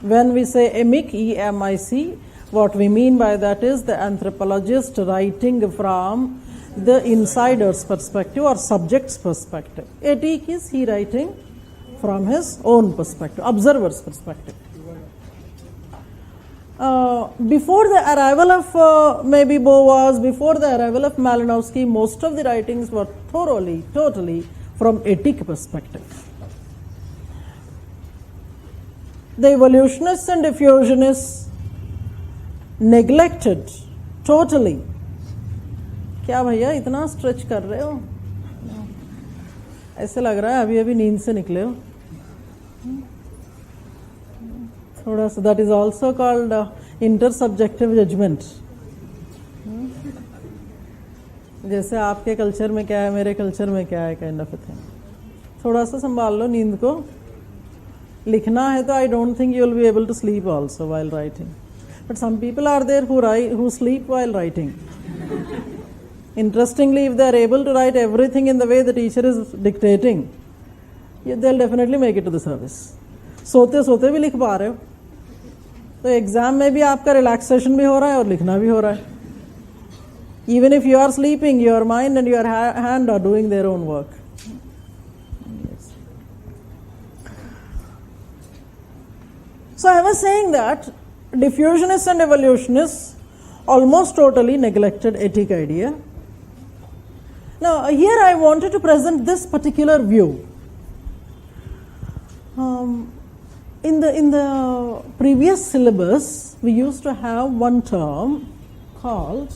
When we say émique, E-M-I-C, what we mean by that is the anthropologist writing from the insider's perspective or subject's perspective. Éthique is he writing from his own perspective, observer's perspective. Before the arrival of maybe Boas, before the arrival of Malinowski, most of the writings were totally from éthique perspective. The evolutionists and diffusionists neglected totally. क्या भैया इतना stretch कर रहे हो? ऐसे लग रहा है अभी अभी नींद से निकले हो. थोड़ा सा, that is also called intersubjective judgment. जैसे आपके कल्चर में क्या है, मेरे कल्चर में क्या है, काइंड ऑफ अ थिंग. थोड़ा सा संभाल लो नींद को. लिखना है तो I don't think you will be able to sleep also while writing. But some people are there who sleep while writing. Interestingly, if they are able to write everything in the way the teacher is dictating, they'll definitely make it to the service. सोते सोते भी लिख पा रहे हो, तो exam में भी आपका रिलैक्सेशन भी हो रहा है और लिखना भी हो रहा है. Even if you are sleeping, your mind and your hand are doing their own work. Yes. So I was saying that diffusionists and evolutionists almost totally neglected éthique idea. Now here I wanted to present this particular view. In the previous syllabus, we used to have one term called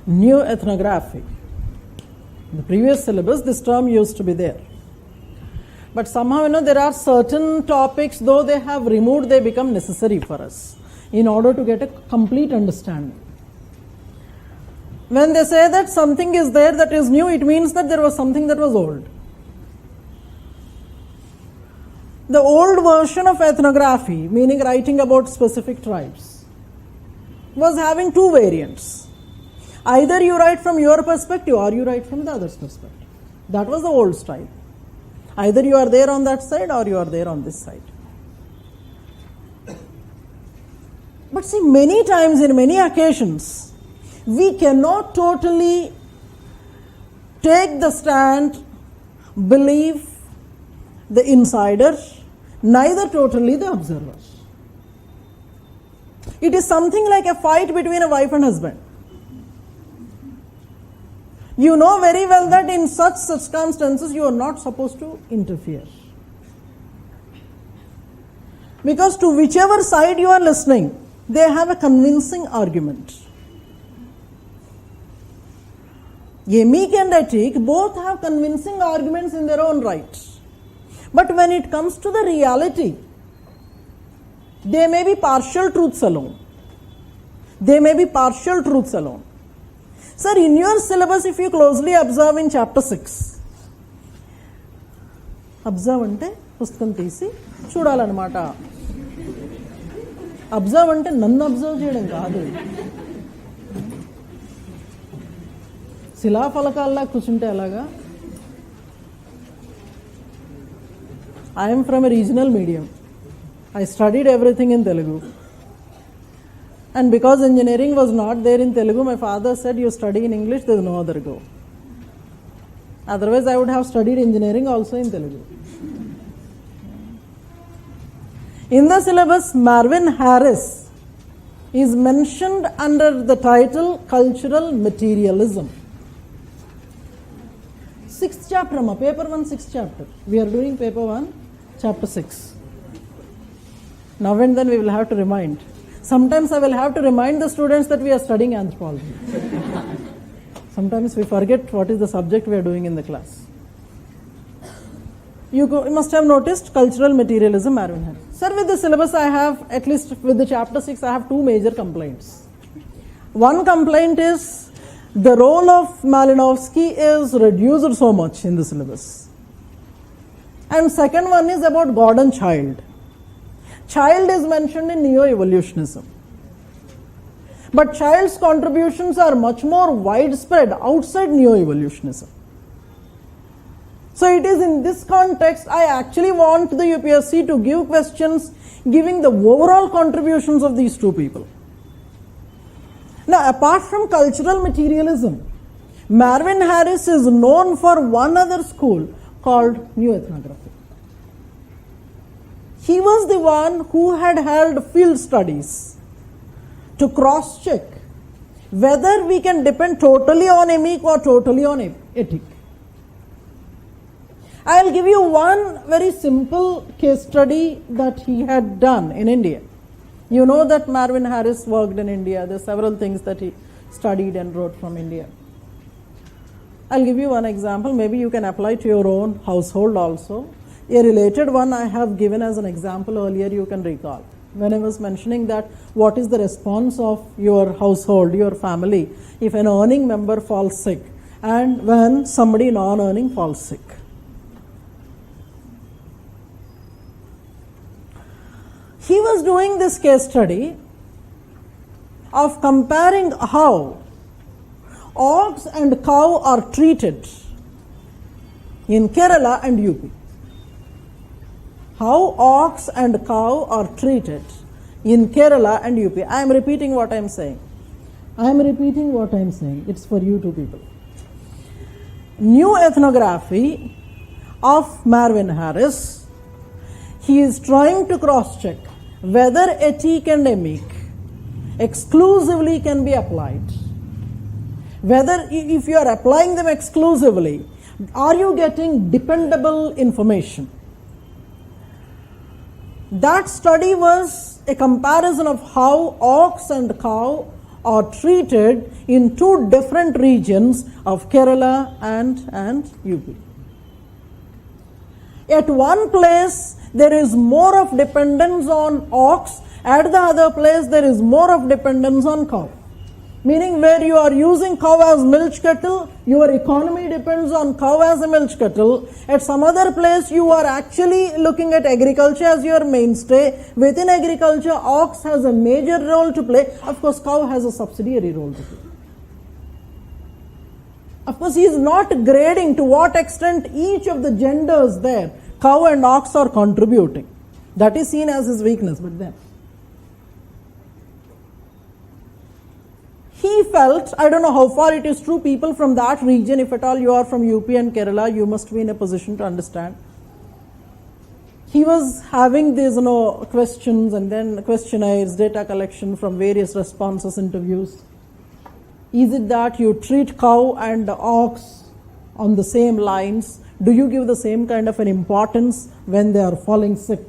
new ethnography. In the previous syllabus, this term used to be there. But somehow, there are certain topics, though they have removed, they become necessary for us in order to get a complete understanding. When they say that something is there that is new, it means that there was something that was old. The old version of ethnography, meaning writing about specific tribes, was having two variants. Either you write from your perspective or you write from the other's perspective. That was the old style. Either you are there on that side or you are there on this side. But see, many times, in many occasions, we cannot totally take the stand, believe the insider, neither totally the observer. It is something like a fight between a wife and husband. You know very well that in such circumstances you are not supposed to interfere. Because to whichever side you are listening, they have a convincing argument. Émique and éthique both have convincing arguments in their own right. But when it comes to the reality, they may be partial truths alone. They may be partial truths alone. Sir, in your syllabus, if you closely observe in chapter 6, observe ante pustakam teesi చూడాలన్నమాట. Observe అంటే నన్ను observe చేయడం కాదు. శిలాఫలకాల్లా కూర్చుంటే అలాగా. I am from a regional medium. I studied everything in Telugu. And because engineering was not there in Telugu, my father said, you study in English, there is no other go. Otherwise, I would have studied engineering also in Telugu. In the syllabus, Marvin Harris is mentioned under the title Cultural Materialism. 6th chapter, paper 1, 6th chapter. We are doing paper 1, chapter 6. Now and then we will have to remind. Sometimes I will have to remind the students that we are studying anthropology. Sometimes we forget what is the subject we are doing in the class. You must have noticed cultural materialism, Marvin Harris. Sir, with the syllabus I have, at least with the chapter 6, I have two major complaints. One complaint is the role of Malinowski is reduced so much in the syllabus. And second one is about Gordon Childe. Childe is mentioned in neo-evolutionism. But Childe's contributions are much more widespread outside neo-evolutionism. So it is in this context I actually want the UPSC to give questions giving the overall contributions of these two people. Now, apart from cultural materialism, Marvin Harris is known for one other school called New Ethnography. He was the one who had held field studies to cross-check whether we can depend totally on emic or totally on etic. I will give you one very simple case study that he had done in India. You know that Marvin Harris worked in India. There are several things that he studied and wrote from India. I'll give you one example. Maybe you can apply to your own household also. A related one I have given as an example earlier, you can recall. When I was mentioning that what is the response of your household, your family, if an earning member falls sick and when somebody non-earning falls sick. He was doing this case study of comparing how ox and cow are treated in Kerala and UP. How ox and cow are treated in Kerala and UP. I am repeating what I am saying. It's for you two people. New Ethnography of Marvin Harris. He is trying to cross-check whether etic and emic exclusively can be applied. Whether if you are applying them exclusively, are you getting dependable information? That study was a comparison of how ox and cow are treated in two different regions of Kerala and UP. At one place, there is more of dependence on ox. At the other place, there is more of dependence on cow. Meaning where you are using cow as milch cattle, your economy depends on cow as a milch cattle. At some other place, you are actually looking at agriculture as your mainstay. Within agriculture, ox has a major role to play. Of course, cow has a subsidiary role to play. Of course, he is not grading to what extent each of the genders there, cow and ox, are contributing. That is seen as his weakness, but then he felt, I don't know how far it is true, people from that region, if at all you are from UP and Kerala, you must be in a position to understand. He was having these, questions and then questionnaires, data collection from various responses, interviews. Is it that you treat cow and ox on the same lines? Do you give the same kind of an importance when they are falling sick?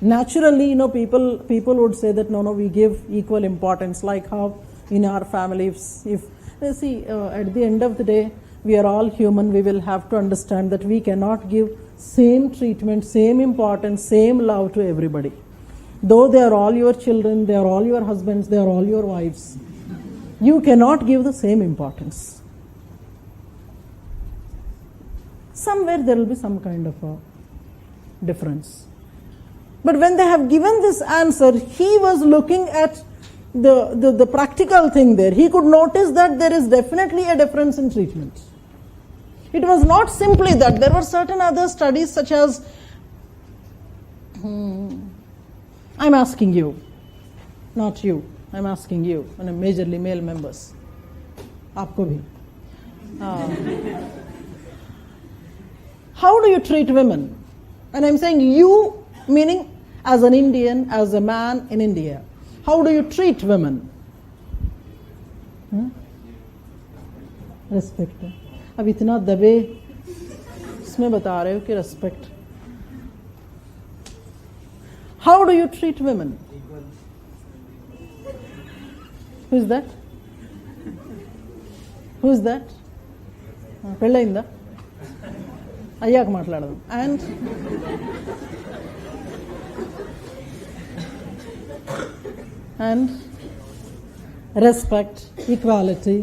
Naturally, people would say that no, we give equal importance, like how in our family, if they see, at the end of the day, we are all human, we will have to understand that we cannot give same treatment, same importance, same love to everybody. Though they are all your children, they are all your husbands, they are all your wives, you cannot give the same importance. Somewhere there will be some kind of a difference. But when they have given this answer, he was looking at the practical thing there. He could notice that there is definitely a difference in treatment. It was not simply that. There were certain other studies such as, I'm asking you, not you, I'm asking you, and majorly male members. Aapko bhi. How do you treat women? And I'm saying you, meaning as an Indian, as a man in India. How do you treat women? Respect. अब इतना दबे इसमें बता रहे हो कि respect. How do you treat women? Who is that? Who is that? పెళ్ళయిందా? అయ్యాక మాట్లాడదాం. And respect, equality.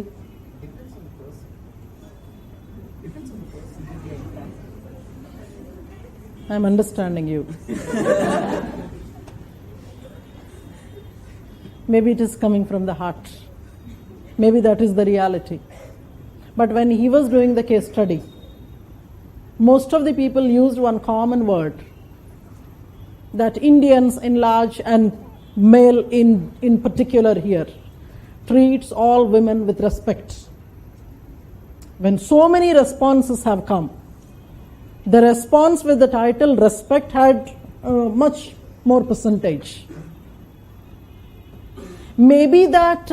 I'm understanding you. Maybe it is coming from the heart. Maybe that is the reality. But when he was doing the case study, most of the people used one common word, that Indians in large and male in particular here treats all women with respect. When so many responses have come, the response with the title respect had much more percentage. Maybe that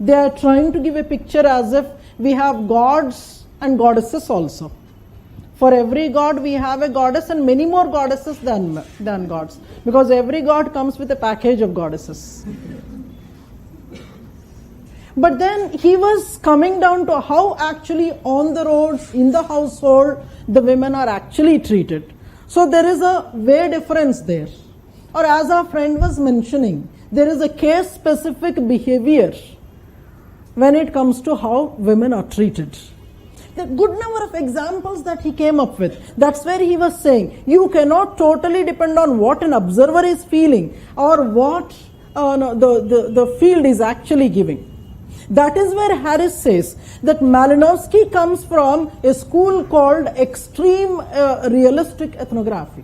they are trying to give a picture as if we have gods and goddesses also. For every god we have a goddess and many more goddesses than gods, because every god comes with a package of goddesses. But then he was coming down to how actually on the roads, in the household, the women are actually treated. So there is a way difference there. Or as our friend was mentioning, there is a case specific behavior when it comes to how women are treated. The good number of examples that he came up with. That's where he was saying, you cannot totally depend on what an observer is feeling or what the field is actually giving. That is where Harris says that Malinowski comes from a school called extreme realistic ethnography.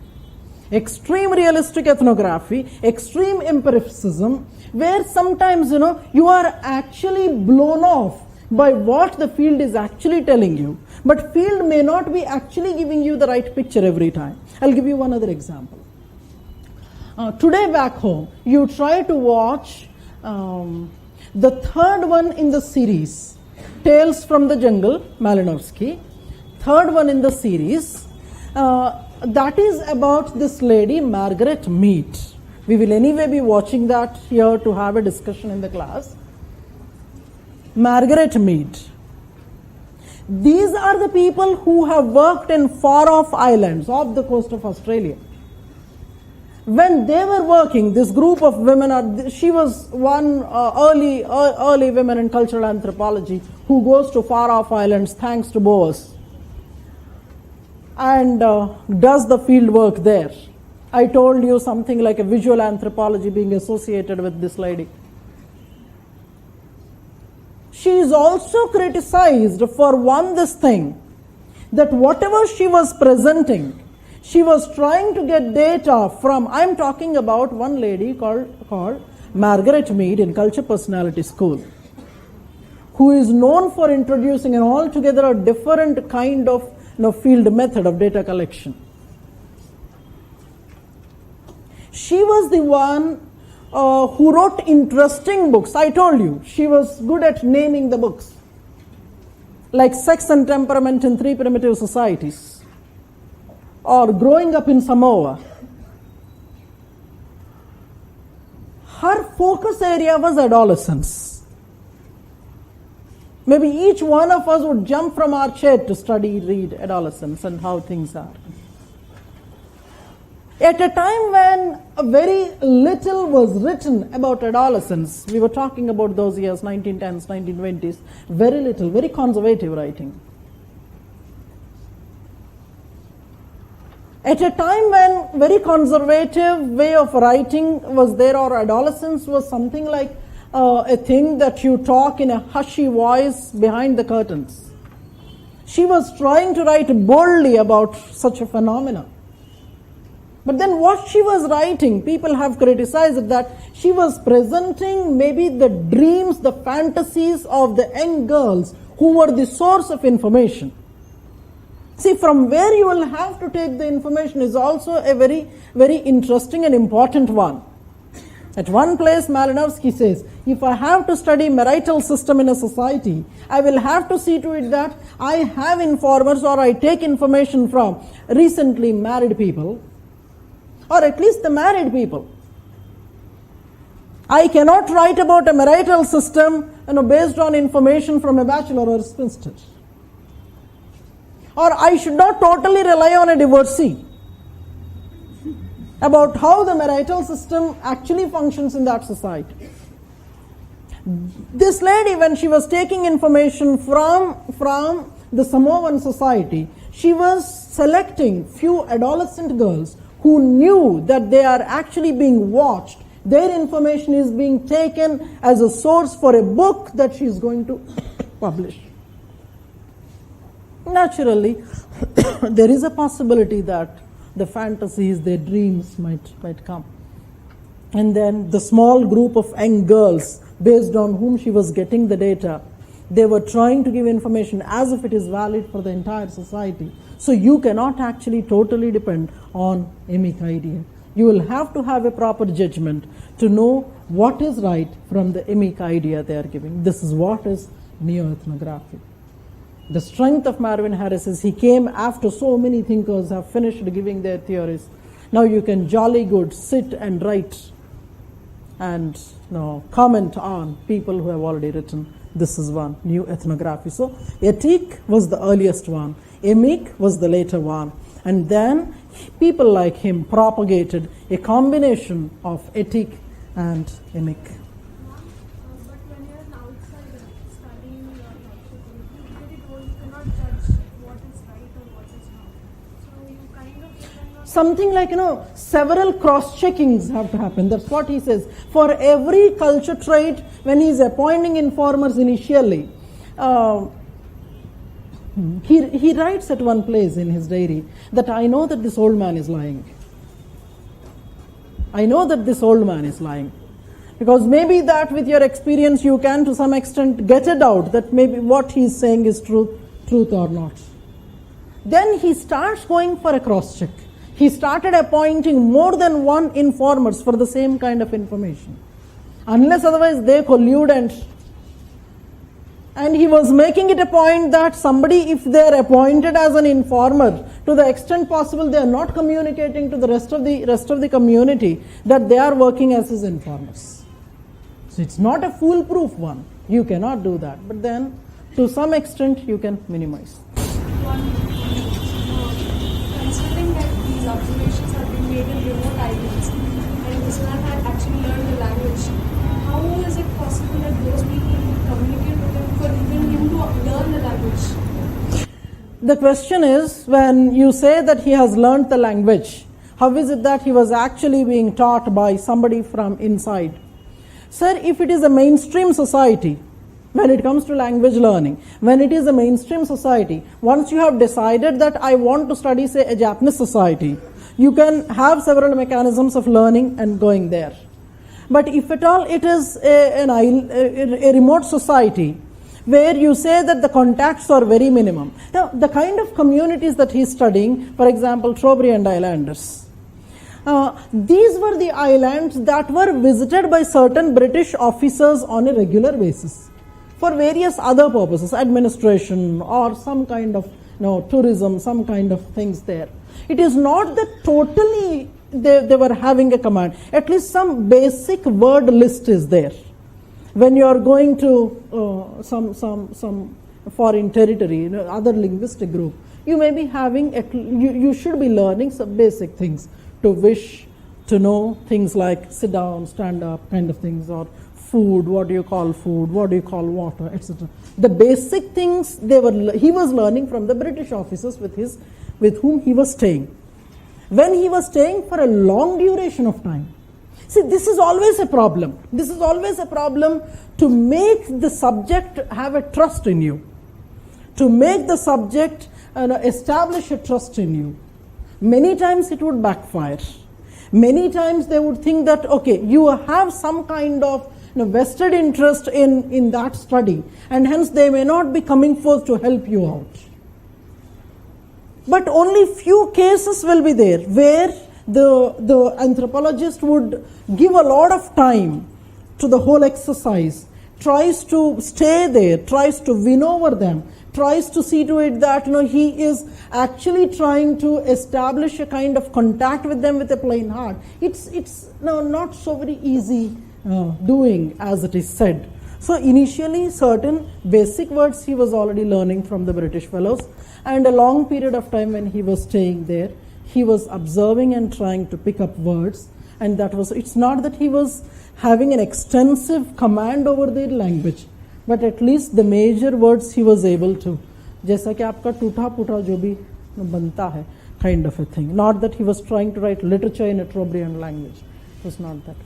Extreme realistic ethnography, extreme empiricism, where sometimes, you are actually blown off by what the field is actually telling you, but field may not be actually giving you the right picture every time. I'll give you one other example. Today back home, you try to watch the third one in the series, Tales from the Jungle, Malinowski. Third one in the series, that is about this lady, Margaret Mead. We will anyway be watching that here to have a discussion in the class. Margaret Mead. These are the people who have worked in far-off islands off the coast of Australia. When they were working, this group of women, she was one early women in cultural anthropology who goes to far-off islands thanks to Boas and does the field work there. I told you something like a visual anthropology being associated with this lady. She is also criticized for this thing, that whatever she was presenting, she was trying to get data from, I'm talking about one lady called Margaret Mead in Culture Personality School, who is known for introducing an altogether a different kind of field method of data collection. She was the one who wrote interesting books. I told you, she was good at naming the books, like Sex and Temperament in 3 Primitive Societies, or Growing Up in Samoa. Her focus area was adolescence. Maybe each one of us would jump from our chair to read adolescence and how things are. At a time when very little was written about adolescence, we were talking about those years, 1910s, 1920s, very little, very conservative writing. At a time when very conservative way of writing was there, or adolescence was something like a thing that you talk in a hushy voice behind the curtains. She was trying to write boldly about such a phenomenon. But then what she was writing, people have criticized that she was presenting maybe the dreams, the fantasies of the young girls who were the source of information. See, from where you will have to take the information is also a very, very interesting and important one. At one place, Malinowski says, if I have to study marital system in a society, I will have to see to it that I have informers or I take information from recently married people, or at least the married people. I cannot write about a marital system, based on information from a bachelor or a spinster. Or I should not totally rely on a divorcee about how the marital system actually functions in that society. This lady, when she was taking information from the Samoan society, she was selecting few adolescent girls who knew that they are actually being watched. Their information is being taken as a source for a book that she is going to publish. Naturally, there is a possibility that the fantasies, their dreams might come. And then the small group of young girls, based on whom she was getting the data, they were trying to give information as if it is valid for the entire society. So you cannot actually totally depend on emic idea. You will have to have a proper judgment to know what is right from the emic idea they are giving. This is what is neo-ethnography. The strength of Marvin Harris is he came after so many thinkers have finished giving their theories. Now you can jolly good sit and write and comment on people who have already written. This is one, new ethnography. So Ethique was the earliest one, emic was the later one, and then people like him propagated a combination of Ethique and emic. But when you're an outsider studying your you cannot judge what is right or what is wrong. So you kind of depend on Something like, several cross-checkings have to happen. That's what he says. For every culture trait, when he is appointing informers initially, he writes at one place in his diary that I know that this old man is lying. I know that this old man is lying. Because maybe that with your experience you can to some extent get a doubt that maybe what he is saying is truth or not. Then he starts going for a cross-check. He started appointing more than one informers for the same kind of information. Unless otherwise they collude and he was making it a point that somebody, if they are appointed as an informer, to the extent possible they are not communicating to the rest of the community that they are working as his informers. So it's not a foolproof one. You cannot do that. But then to some extent you can minimize. considering that these observations have been made in remote islands and this man had actually learned the language, how is it possible that those people could communicate with him for even him to learn the language? The question is, when you say that he has learned the language, how is it that he was actually being taught by somebody from inside? Sir, if it is a mainstream society, when it comes to language learning, when it is a mainstream society, once you have decided that I want to study, say, a Japanese society, you can have several mechanisms of learning and going there. But if at all it is a remote society, where you say that the contacts are very minimum. Now, the kind of communities that he is studying, for example, Trobriand Islanders, these were the islands that were visited by certain British officers on a regular basis for various other purposes, administration or some kind of tourism, some kind of things there. It is not that totally they were having a command. At least some basic word list is there. When you are going to some foreign territory, other linguistic group, you may be having, you should be learning some basic things, to wish, to know things like sit down, stand up kind of things, or food, what do you call food, what do you call water, etc. The basic things he was learning from the British officers with whom he was staying. When he was staying for a long duration of time, see, this is always a problem. This is always a problem to make the subject have a trust in you, to make the subject establish a trust in you. Many times it would backfire. Many times they would think that, okay, you have some kind of vested interest in that study, and hence they may not be coming forth to help you out. But only few cases will be there where the anthropologist would give a lot of time to the whole exercise, tries to stay there, tries to win over them, tries to see to it that he is actually trying to establish a kind of contact with them with a plain heart. It's not so very easy doing as it is said. So initially certain basic words he was already learning from the British fellows, and a long period of time when he was staying there, he was observing and trying to pick up words, and that was, it's not that he was having an extensive command over their language, but at least the major words he was able to, जैसा कि आपका टूटा फूटा जो भी बनता है, kind of a thing. Not that he was trying to write literature in a Trobriand language. It was not that way.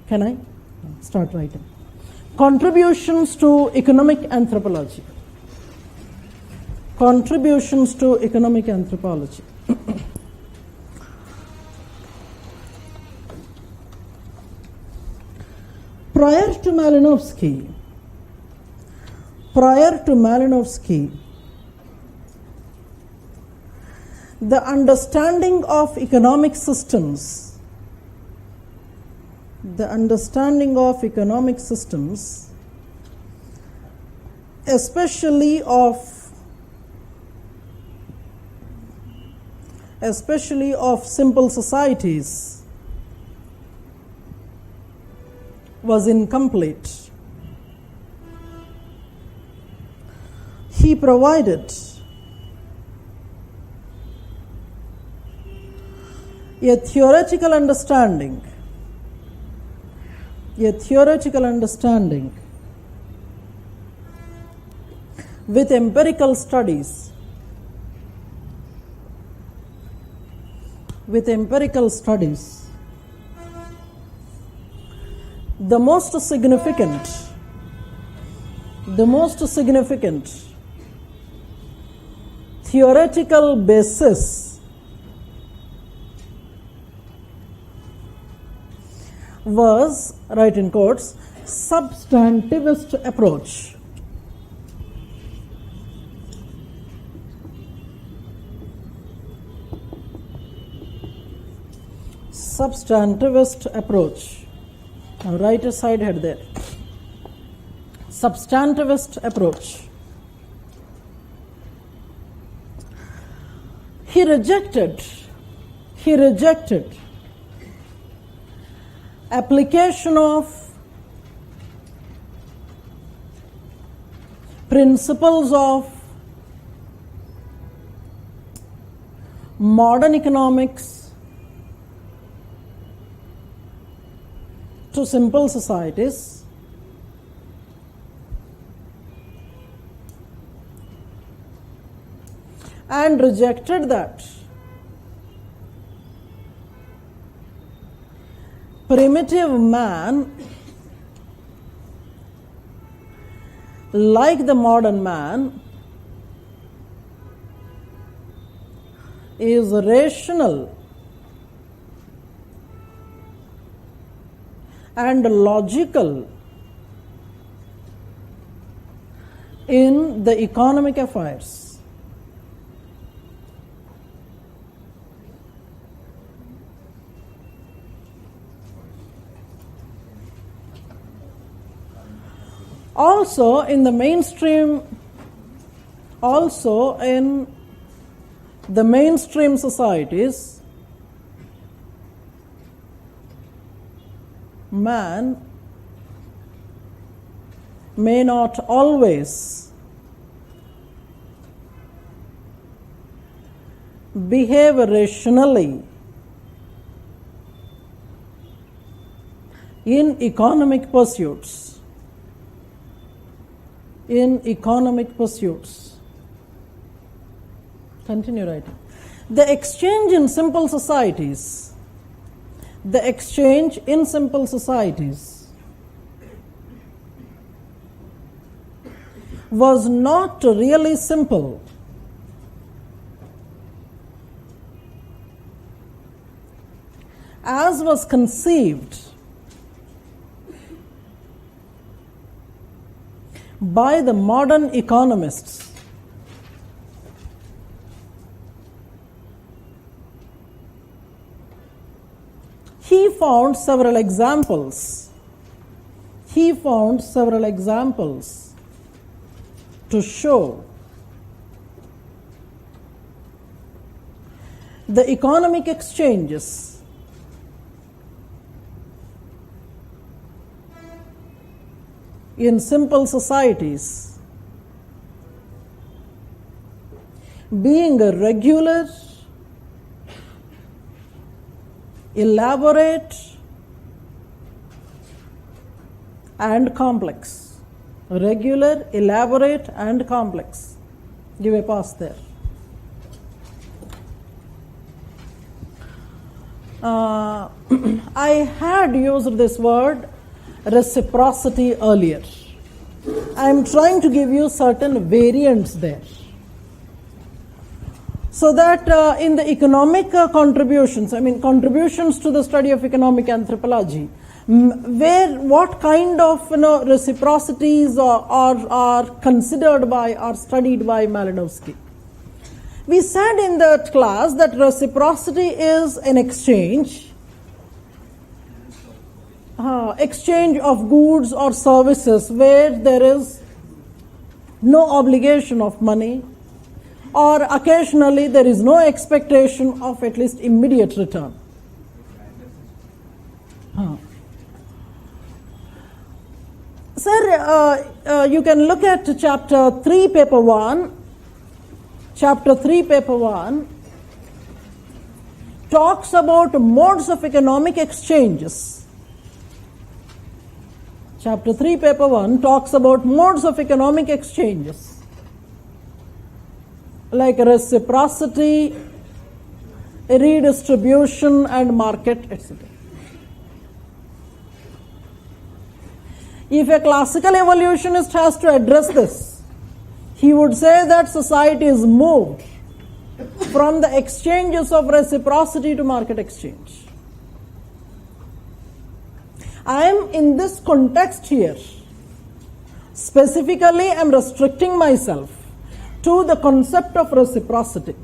Can I start writing? Contributions to economic anthropology. Contributions to economic anthropology. Prior to Malinowski, the understanding of economic systems, especially of simple societies, was incomplete. He provided a theoretical understanding with empirical studies, the most significant theoretical basis was, right in quotes, substantivist approach. Now write a side head there. Substantivist approach. He rejected application of principles of modern economics to simple societies, and rejected that primitive man, like the modern man, is rational and logical in the economic affairs. Also in the mainstream societies, man may not always behave rationally in economic pursuits. Continue writing. The exchange in simple societies was not really simple. As was conceived by the modern economists. He found several examples to show the economic exchanges in simple societies, being a regular, elaborate, and complex. Regular, elaborate, and complex. Give a pause there. I had used this word reciprocity earlier. I am trying to give you certain variants there. So that in the economic contributions, contributions to the study of economic anthropology, what kind of reciprocities are considered by or studied by Malinowski. We said in that class that reciprocity is an exchange of goods or services where there is no obligation of money, or occasionally there is no expectation of at least immediate return. Sir, you can look at chapter 3, paper 1. Chapter 3, paper 1 talks about modes of economic exchanges. Chapter 3, paper 1 talks about modes of economic exchanges, like reciprocity, redistribution, and market, etc. If a classical evolutionist has to address this, he would say that society is moved from the exchanges of reciprocity to market exchange. I am in this context here. Specifically, I am restricting myself to the concept of reciprocity.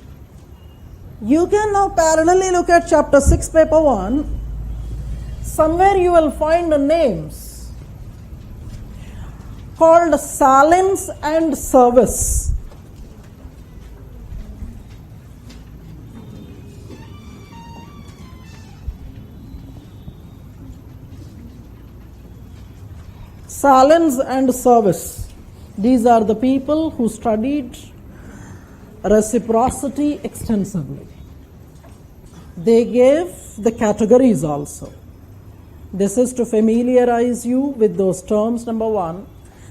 You can now parallelly look at chapter 6, paper 1. Somewhere you will find names called Salins and Service. Salins and Service. These are the people who studied reciprocity extensively. They gave the categories also. This is to familiarize you with those terms, number one.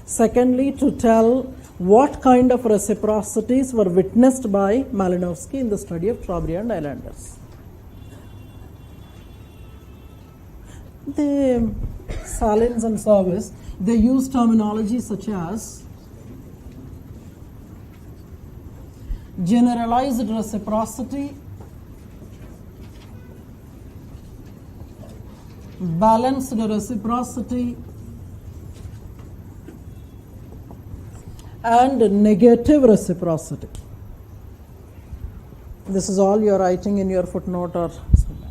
Secondly, to tell what kind of reciprocities were witnessed by Malinowski in the study of Trobriand Islanders. The Salins and Service, they use terminology such as generalized reciprocity, balanced reciprocity, and negative reciprocity. This is all you are writing in your footnote or somewhere.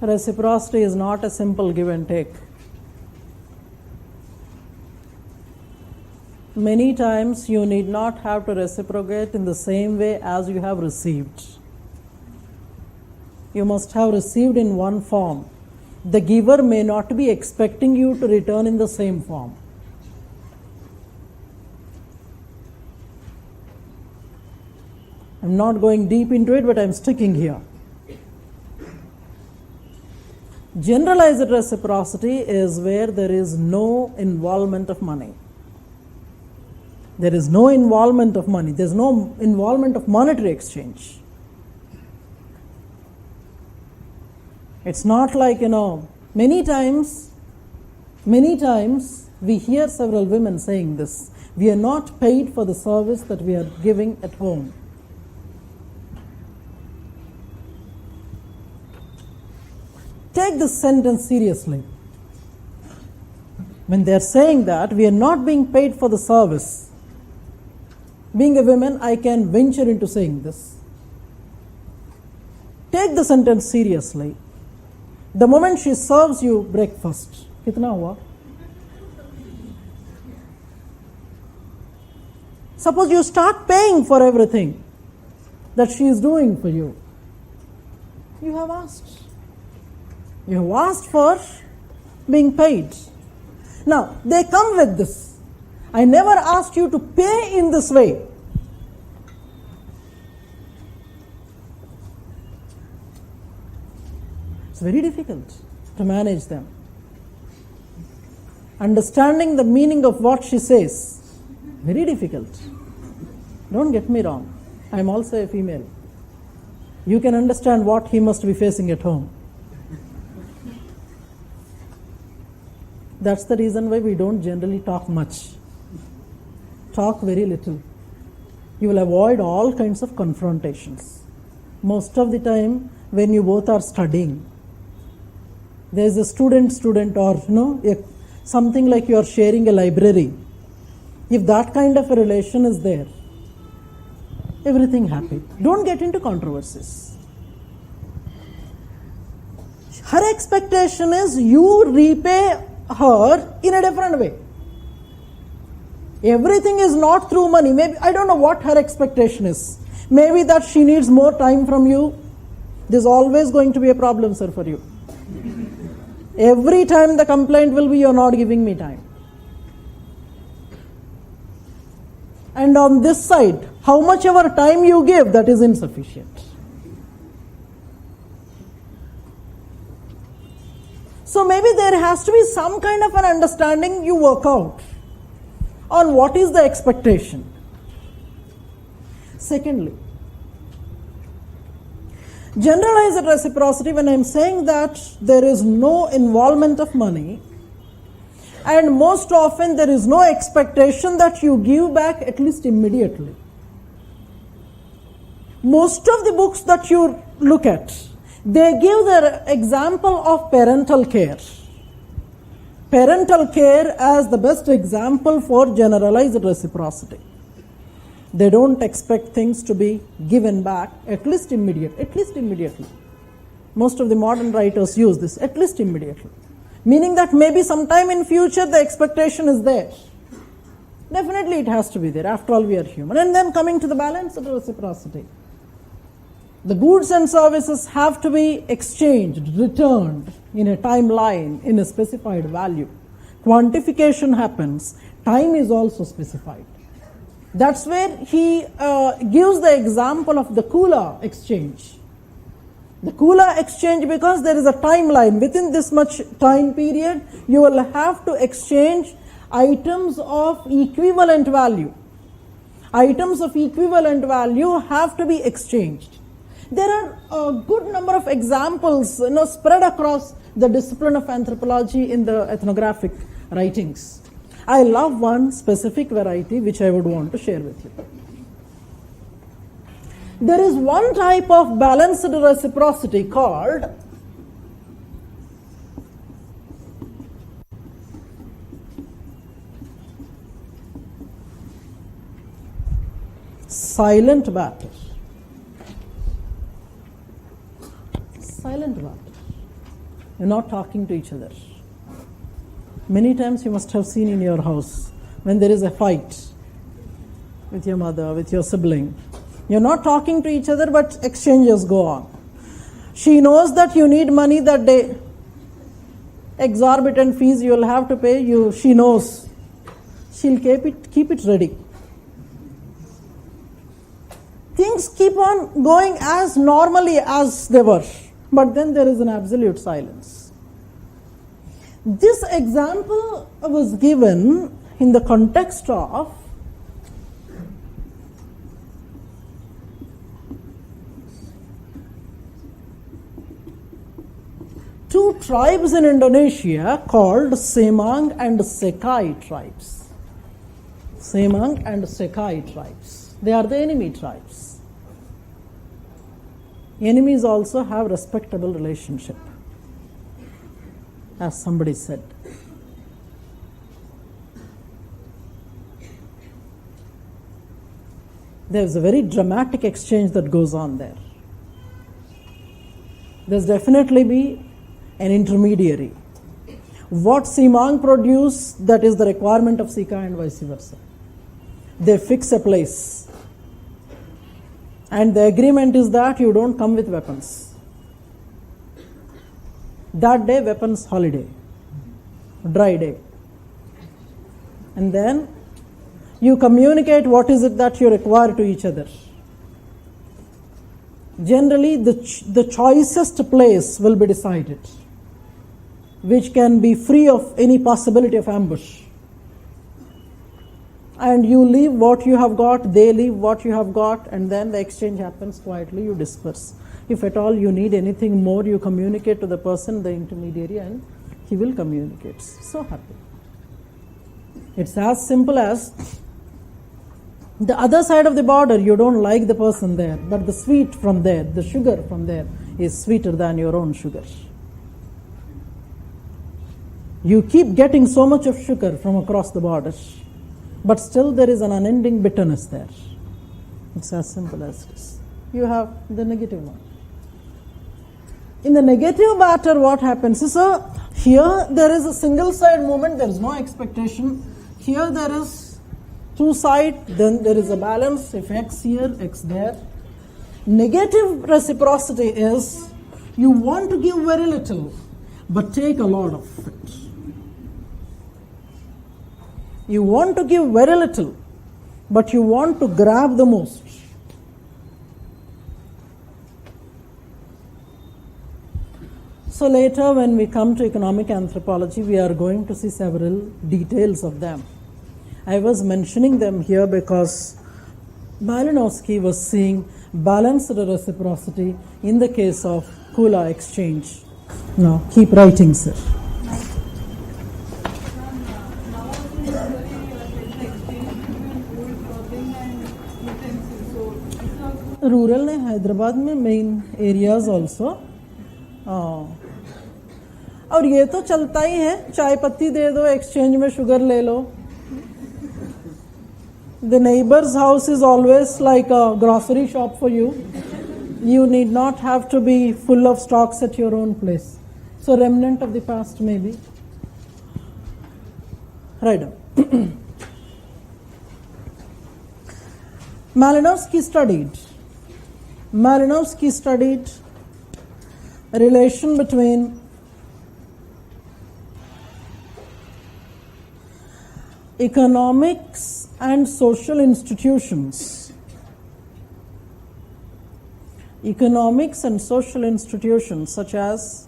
Reciprocity is not a simple give and take. Many times you need not have to reciprocate in the same way as you have received. You must have received in one form. The giver may not be expecting you to return in the same form. I'm not going deep into it, but I'm sticking here. Generalized reciprocity is where there is no involvement of money. There is no involvement of money. There's no involvement of monetary exchange. It's not like, many times we hear several women saying this. We are not paid for the service that we are giving at home. Take this sentence seriously. When they are saying that we are not being paid for the service, being a woman, I can venture into saying this. Take the sentence seriously. The moment she serves you breakfast, kitna hua? Suppose you start paying for everything that she is doing for you. You have asked. You have asked for being paid. Now, they come with this. I never asked you to pay in this way. It's very difficult to manage them. Understanding the meaning of what she says, very difficult. Don't get me wrong. I am also a female. You can understand what he must be facing at home. That's the reason why we don't generally talk much. Talk very little. You will avoid all kinds of confrontations. Most of the time when you both are studying, there is a student or something like you are sharing a library. If that kind of a relation is there, everything happy. Don't get into controversies. Her expectation is you repay her in a different way. Everything is not through money. Maybe I don't know what her expectation is. Maybe that she needs more time from you. There's always going to be a problem, sir, for you. Every time the complaint will be, you're not giving me time. And on this side, how much ever time you give, that is insufficient. So maybe there has to be some kind of an understanding you work out on what is the expectation. Secondly, generalized reciprocity, when I am saying that there is no involvement of money, and most often there is no expectation that you give back at least immediately. Most of the books that you look at, they give the example of parental care. Parental care as the best example for generalized reciprocity. They don't expect things to be given back at least immediately. Most of the modern writers use this, at least immediately. Meaning that maybe sometime in future the expectation is there. Definitely it has to be there. After all, we are human. And then coming to the balance of reciprocity. The goods and services have to be exchanged, returned in a timeline, in a specified value. Quantification happens. Time is also specified. That's where he gives the example of the Kula exchange. The Kula exchange, because there is a timeline. Within this much time period, you will have to exchange items of equivalent value. Items of equivalent value have to be exchanged. There are a good number of examples spread across the discipline of anthropology in the ethnographic writings. I love one specific variety which I would want to share with you. There is one type of balanced reciprocity called silent barter. Silent barter. You're not talking to each other. Many times you must have seen in your house when there is a fight with your mother, with your sibling. You're not talking to each other, but exchanges go on. She knows that you need money that day. Exorbitant fees you will have to pay. She knows. She'll keep it ready. Things keep on going as normally as they were. But then there is an absolute silence. This example was given in the context of two tribes in Indonesia called Semang and Sekai tribes. Semang and Sekai tribes. They are the enemy tribes. Enemies also have respectable relationship, as somebody said. There's a very dramatic exchange that goes on there. There's definitely be an intermediary. What Semang produce, that is the requirement of Sekai and vice versa. They fix a place. And the agreement is that you don't come with weapons. That day, weapons holiday, dry day. And then you communicate what is it that you require to each other. Generally, the choicest place will be decided, which can be free of any possibility of ambush. And you leave what you have got, they leave what you have got, and then the exchange happens quietly, you disperse. If at all you need anything more, you communicate to the person, the intermediary, and he will communicate. So happy. It's as simple as the other side of the border, you don't like the person there, but the sweet from there, the sugar from there is sweeter than your own sugar. You keep getting so much of sugar from across the border, but still there is an unending bitterness there. It's as simple as this. You have the negative one. In the negative matter, what happens is, here there is a single side movement, there is no expectation. Here there is two sides, then there is a balance, if X here, X there. Negative reciprocity is, you want to give very little, but take a lot of it. You want to give very little, but you want to grab the most. So later when we come to economic anthropology, we are going to see several details of them. I was mentioning them here because Malinowski was seeing balanced reciprocity in the case of Kula exchange. Now, keep writing, sir. Rural ne Hyderabad में main areas also. और ये तो चलता ही है, चाय पत्ती दे दो, exchange में sugar ले लो. The neighbor's house is always like a grocery shop for you. You need not have to be full of stocks at your own place. So remnant of the past maybe. Right on. Malinowski studied a relation between economics and social institutions. Economics and social institutions such as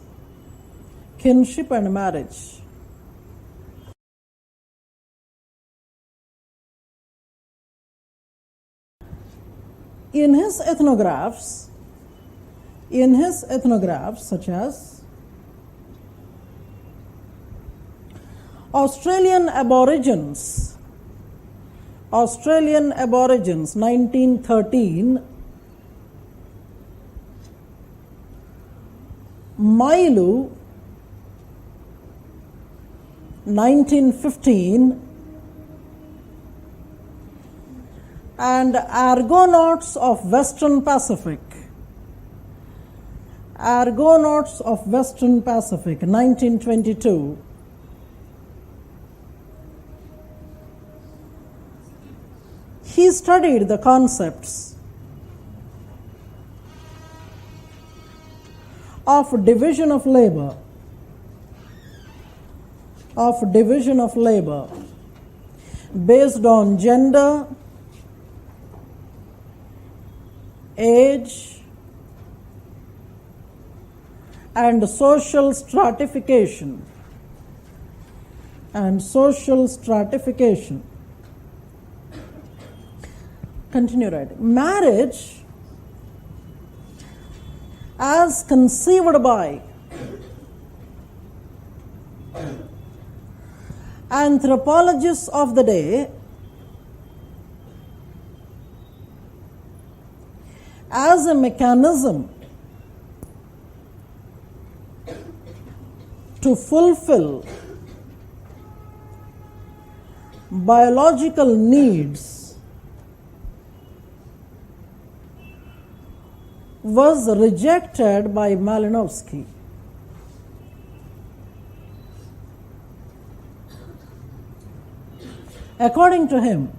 kinship and marriage. In his ethnographs such as Australian Aborigines, 1913, Mailu, 1915, and Argonauts of Western Pacific, 1922. He studied the concepts of division of labor, based on gender, age, and social stratification. Continue writing. Marriage, as conceived by anthropologists of the day, as a mechanism to fulfill biological needs, was rejected by Malinowski. According to him,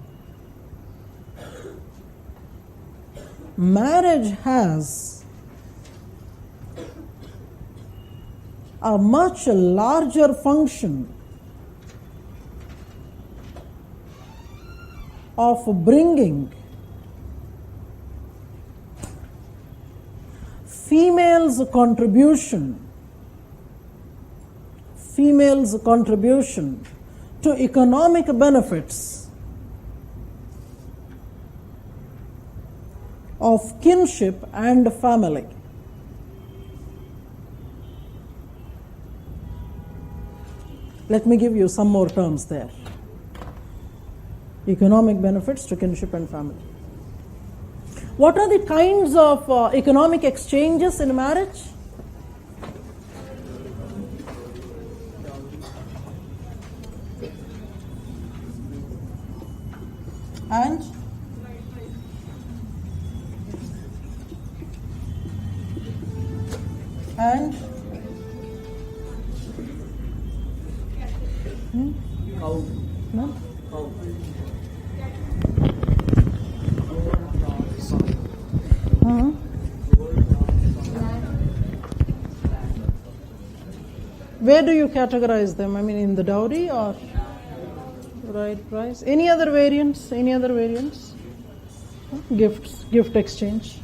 marriage has a much larger function of bringing females' contribution to economic benefits of kinship and family. Let me give you some more terms there. Economic benefits to kinship and family. What are the kinds of economic exchanges in marriage? And Cow. no? Cow. Where do you categorize them? I mean, in the dowry or right price? Any other variants? Gifts, gift exchange.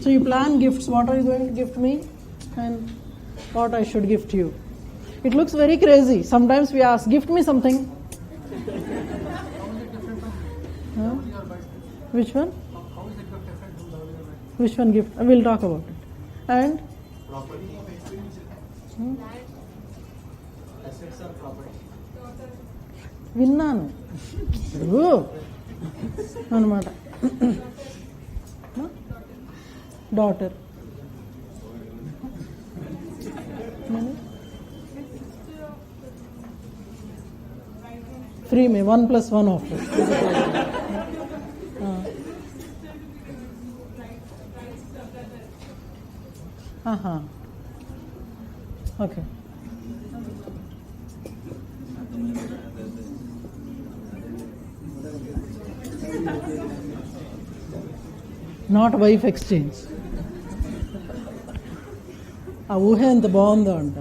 So you plan gifts. What are you going to gift me? And what I should gift you. It looks very crazy. Sometimes we ask, gift me something. Huh? Which one? How is it different from dowry or marriage? Which one gift? We'll talk about it. And? Assets are property. విన్నాను అనమాట daughter free May 1+1 offer okay not wife exchange ఆ ఊహ ఎంత బాగుందో అంట.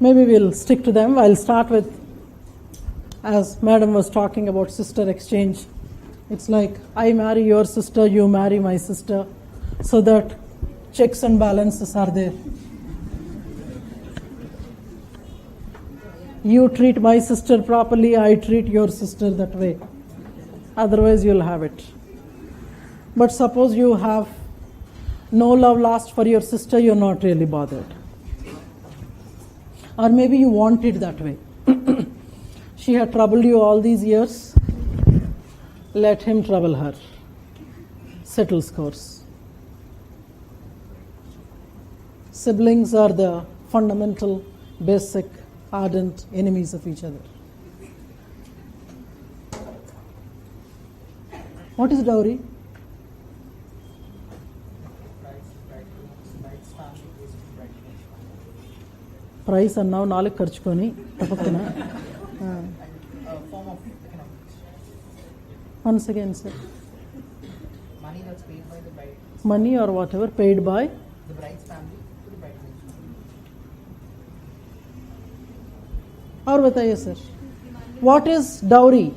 Maybe we'll stick to them. I'll start with, as Madam was talking about sister exchange. It's like I marry your sister, you marry my sister, so that checks and balances are there. You treat my sister properly, I treat your sister that way. Otherwise you'll have it. But suppose you have no love lost for your sister, you're not really bothered. Or maybe you want it that way. She had troubled you all these years. Let him trouble her. Settle scores. Siblings are the fundamental, basic, ardent enemies of each other. What is dowry? Price అన్నావు నాలుగు ఖర్చుకొని తప్పకన Form of economics. Once again sir Money that's paid by the bride, money are what ever paid by the bride's family to the bridegroom's family. और बताइए sir what is dowry?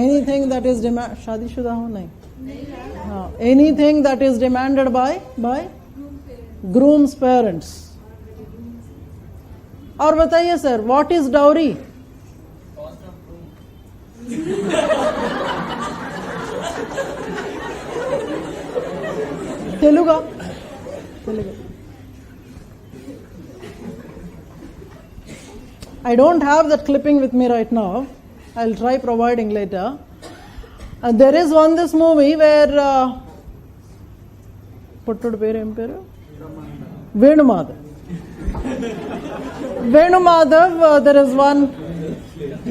Anything that is demand शादीशुदा हो नहीं anything that is demanded by grooms parents. और बताइए sir what is dowry? Cost of groom. Telugu I don't have that clipping with me right now. I'll try providing later. There is one this movie where puttudu peru em peru Venumadhav, there is one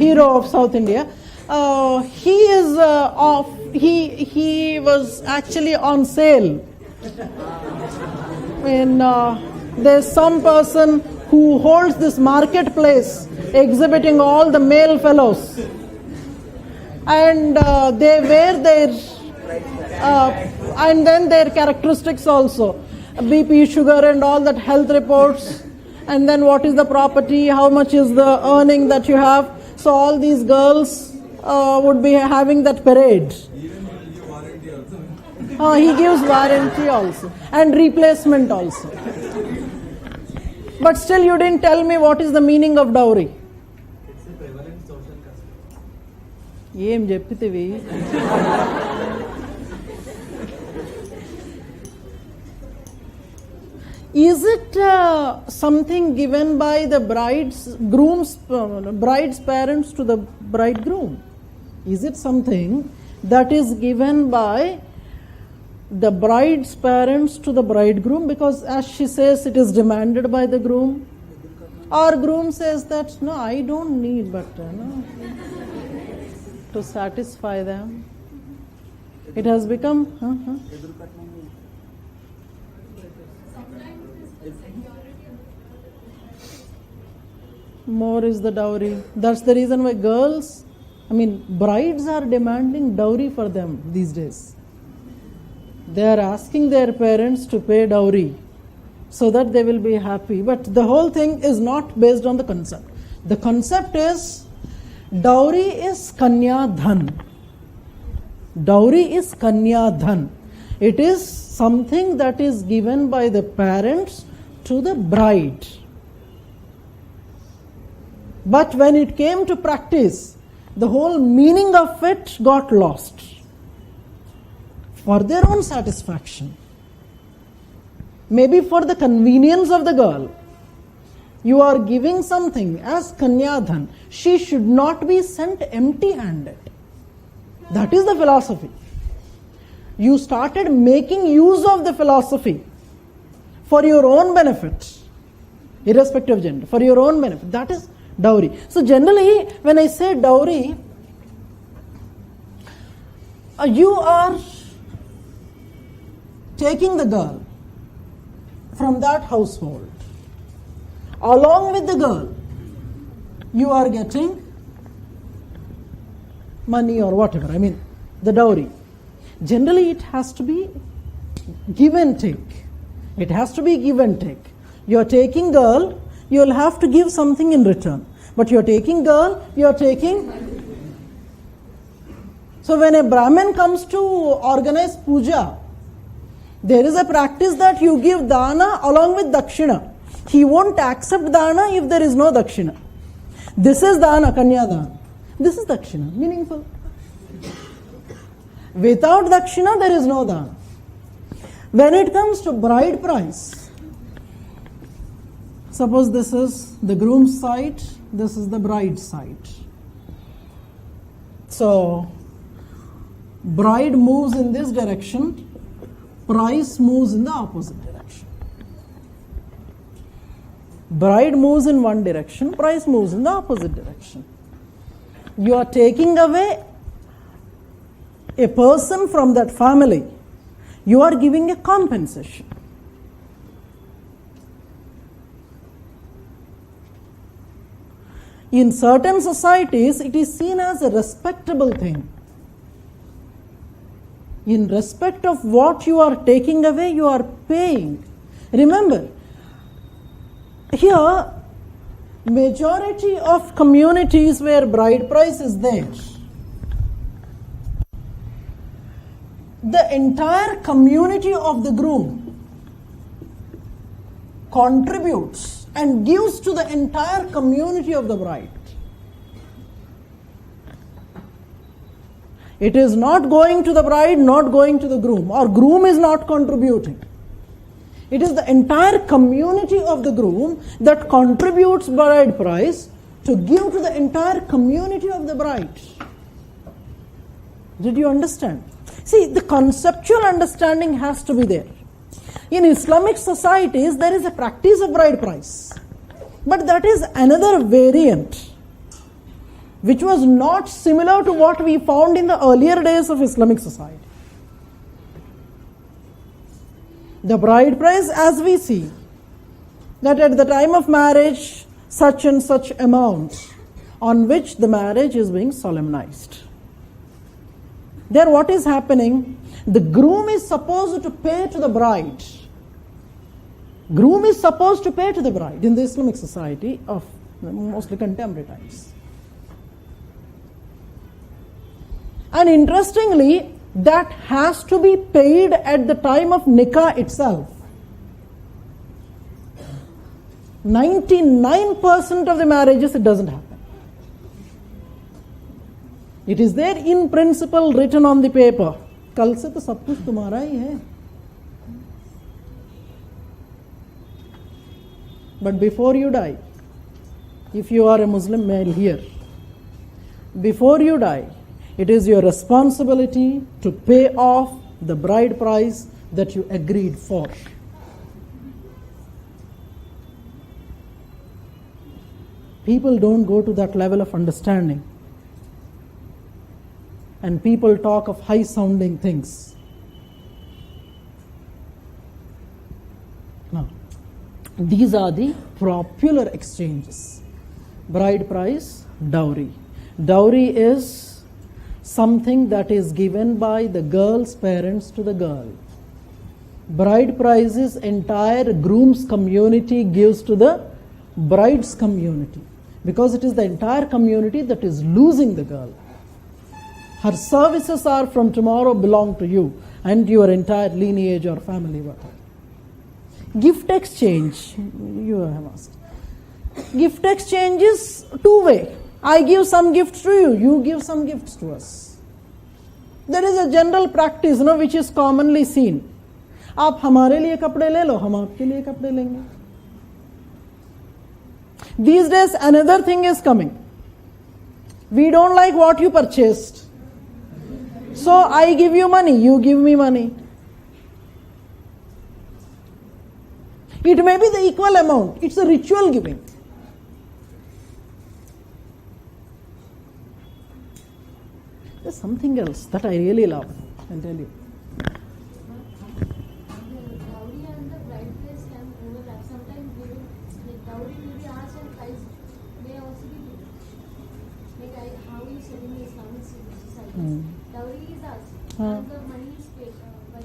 hero of South India. He is he was actually on sale. There's some person who holds this marketplace exhibiting all the male fellows, and they wear their And then their characteristics also, BP, sugar and all that, health reports, and then what is the property, how much is the earning that you have. So all these girls would be having that parade. He gives warranty also and replacement also. But still you didn't tell me what is the meaning of dowry. ఏం చెప్పితివి? Is it something given by the bride's parents to the bridegroom? Is it something that is given by the bride's parents to the bridegroom? Because as she says, it is demanded by the groom. Or groom says that, no, I don't need, but to satisfy them. It has become... More is the dowry. That's the reason why brides are demanding dowry for them these days. They are asking their parents to pay dowry so that they will be happy. But the whole thing is not based on the concept. The concept is dowry is kanya dhan. Dowry is kanya dhan. It is something that is given by the parents to the bride. But when it came to practice, the whole meaning of it got lost. For their own satisfaction, maybe for the convenience of the girl, you are giving something as kanyadhan. She should not be sent empty-handed. That is the philosophy. You started making use of the philosophy for your own benefit, irrespective of gender, for your own benefit. That is dowry. So generally, when I say dowry, you are taking the girl from that household. Along with the girl, you are getting money or whatever, the dowry. Generally, it has to be give and take. It has to be give and take. You are taking girl, you will have to give something in return. But you are taking girl, you are taking... So when a Brahmin comes to organize puja, there is a practice that you give dana along with dakshina. He won't accept dana if there is no dakshina. This is dana, kanya dana. This is dakshina, meaningful. Without dakshina, there is no dana. When it comes to bride price, suppose this is the groom's side, this is the bride's side. So, bride moves in this direction, price moves in the opposite direction. Bride moves in one direction, price moves in the opposite direction. You are taking away a person from that family. You are giving a compensation. In certain societies, it is seen as a respectable thing. In respect of what you are taking away, you are paying. Remember, here, majority of communities where bride price is there, the entire community of the groom contributes and gives to the entire community of the bride. It is not going to the bride, not going to the groom, or groom is not contributing. It is the entire community of the groom that contributes bride price to give to the entire community of the bride. Did you understand? See, the conceptual understanding has to be there. In Islamic societies, there is a practice of bride price. But that is another variant, which was not similar to what we found in the earlier days of Islamic society. The bride price, as we see, that at the time of marriage, such and such amount on which the marriage is being solemnized. There what is happening? The groom is supposed to pay to the bride. Groom is supposed to pay to the bride in the Islamic society of mostly contemporary times. And interestingly, that has to be paid at the time of nikah itself. 99% of the marriages it doesn't happen. It is there in principle written on the paper. कल से तो सब कुछ तुम्हारा ही है. But before you die, if you are a Muslim male here, before you die, it is your responsibility to pay off the bride price that you agreed for. People don't go to that level of understanding. And people talk of high-sounding things. Now, these are the popular exchanges. Bride price, dowry. Dowry is something that is given by the girl's parents to the girl. Bride price is entire groom's community gives to the bride's community, because it is the entire community that is losing the girl. Her services are from tomorrow belong to you and your entire lineage or family. Gift exchange, you have asked. Gift exchange is two-way. I give some gifts to you, you give some gifts to us. There is a general practice, which is commonly seen. आप हमारे लिए कपड़े ले लो, हम आपके लिए कपड़े लेंगे. These days another thing is coming. We don't like what you purchased, so I give you money, you give me money. It may be the equal amount. It's a ritual giving. There's something else that I really love. I'll tell you. Dowry and the bride price can overlap. Sometimes dowry may be ours and price may also be different. Like how you said in the Islamic society, dowry is ours, and the money is paid.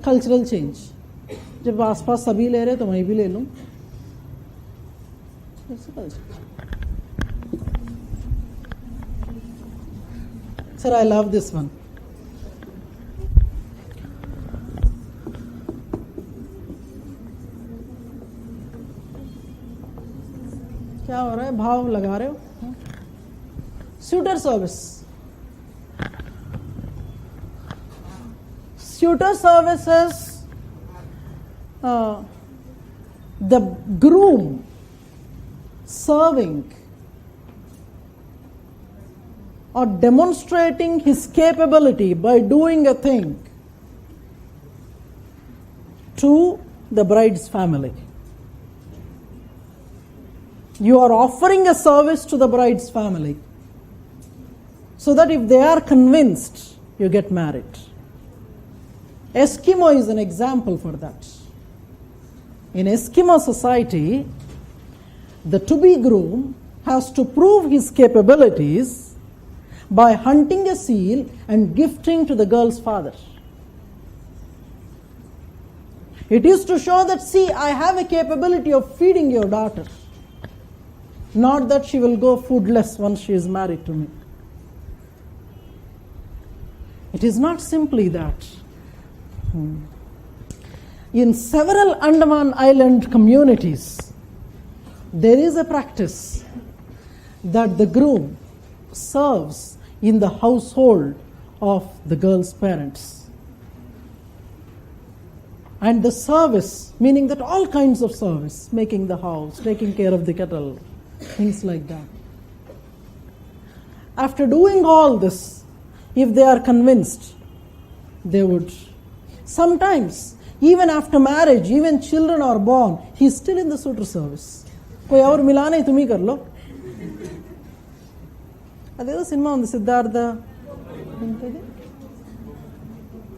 Cultural change. जब आसपास सभी ले रहे तो मैं भी ले लूं. Sir, I love this one. क्या हो रहा है? भाव लगा रहे हो? Suitor service. Suitor services. The groom serving or demonstrating his capability by doing a thing to the bride's family. You are offering a service to the bride's family so that if they are convinced, you get married. Eskimo is an example for that. In Eskimo society, the to-be groom has to prove his capabilities by hunting a seal and gifting to the girl's father. It is to show that, see, I have a capability of feeding your daughter. Not that she will go foodless once she is married to me. It is not simply that. In several Andaman Island communities, there is a practice that the groom serves in the household of the girl's parents. And the service, meaning that all kinds of service, making the house, taking care of the cattle, things like that. After doing all this, if they are convinced, they would. Sometimes, even after marriage, even children are born, he is still in the suitor service. कोई और मिला नहीं, तुम ही कर लो. अदेलो cinema ఉంది సిద్ధార్థ ఏంటది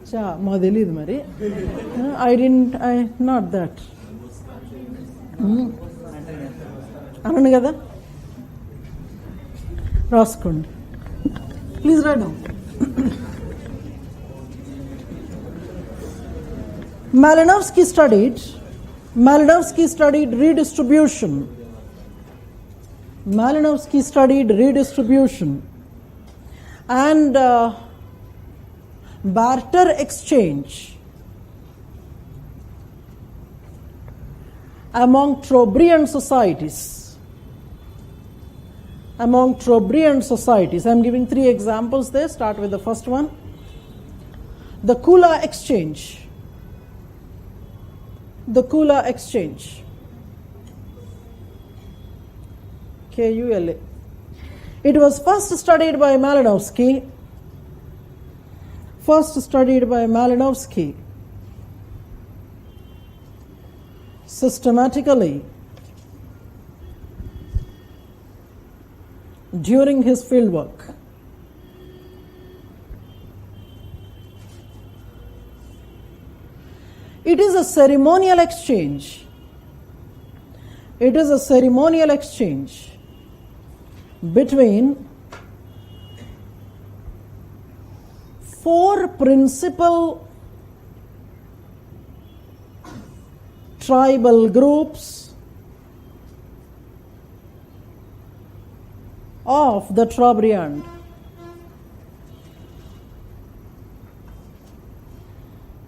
చా మాకు తెలియదు మరి. I not that అనండి కదా, రాసుకోండి please. Right down. Malinowski studied redistribution. Malinowski studied redistribution and barter exchange among Trobriand societies. Among Trobriand societies. I am giving 3 examples there. Start with the first one. The Kula exchange. The Kula exchange. Kula. It was first studied by Malinowski. Systematically during his fieldwork. It is a ceremonial exchange. It is a ceremonial exchange between 4 principal tribal groups of the Trobriand.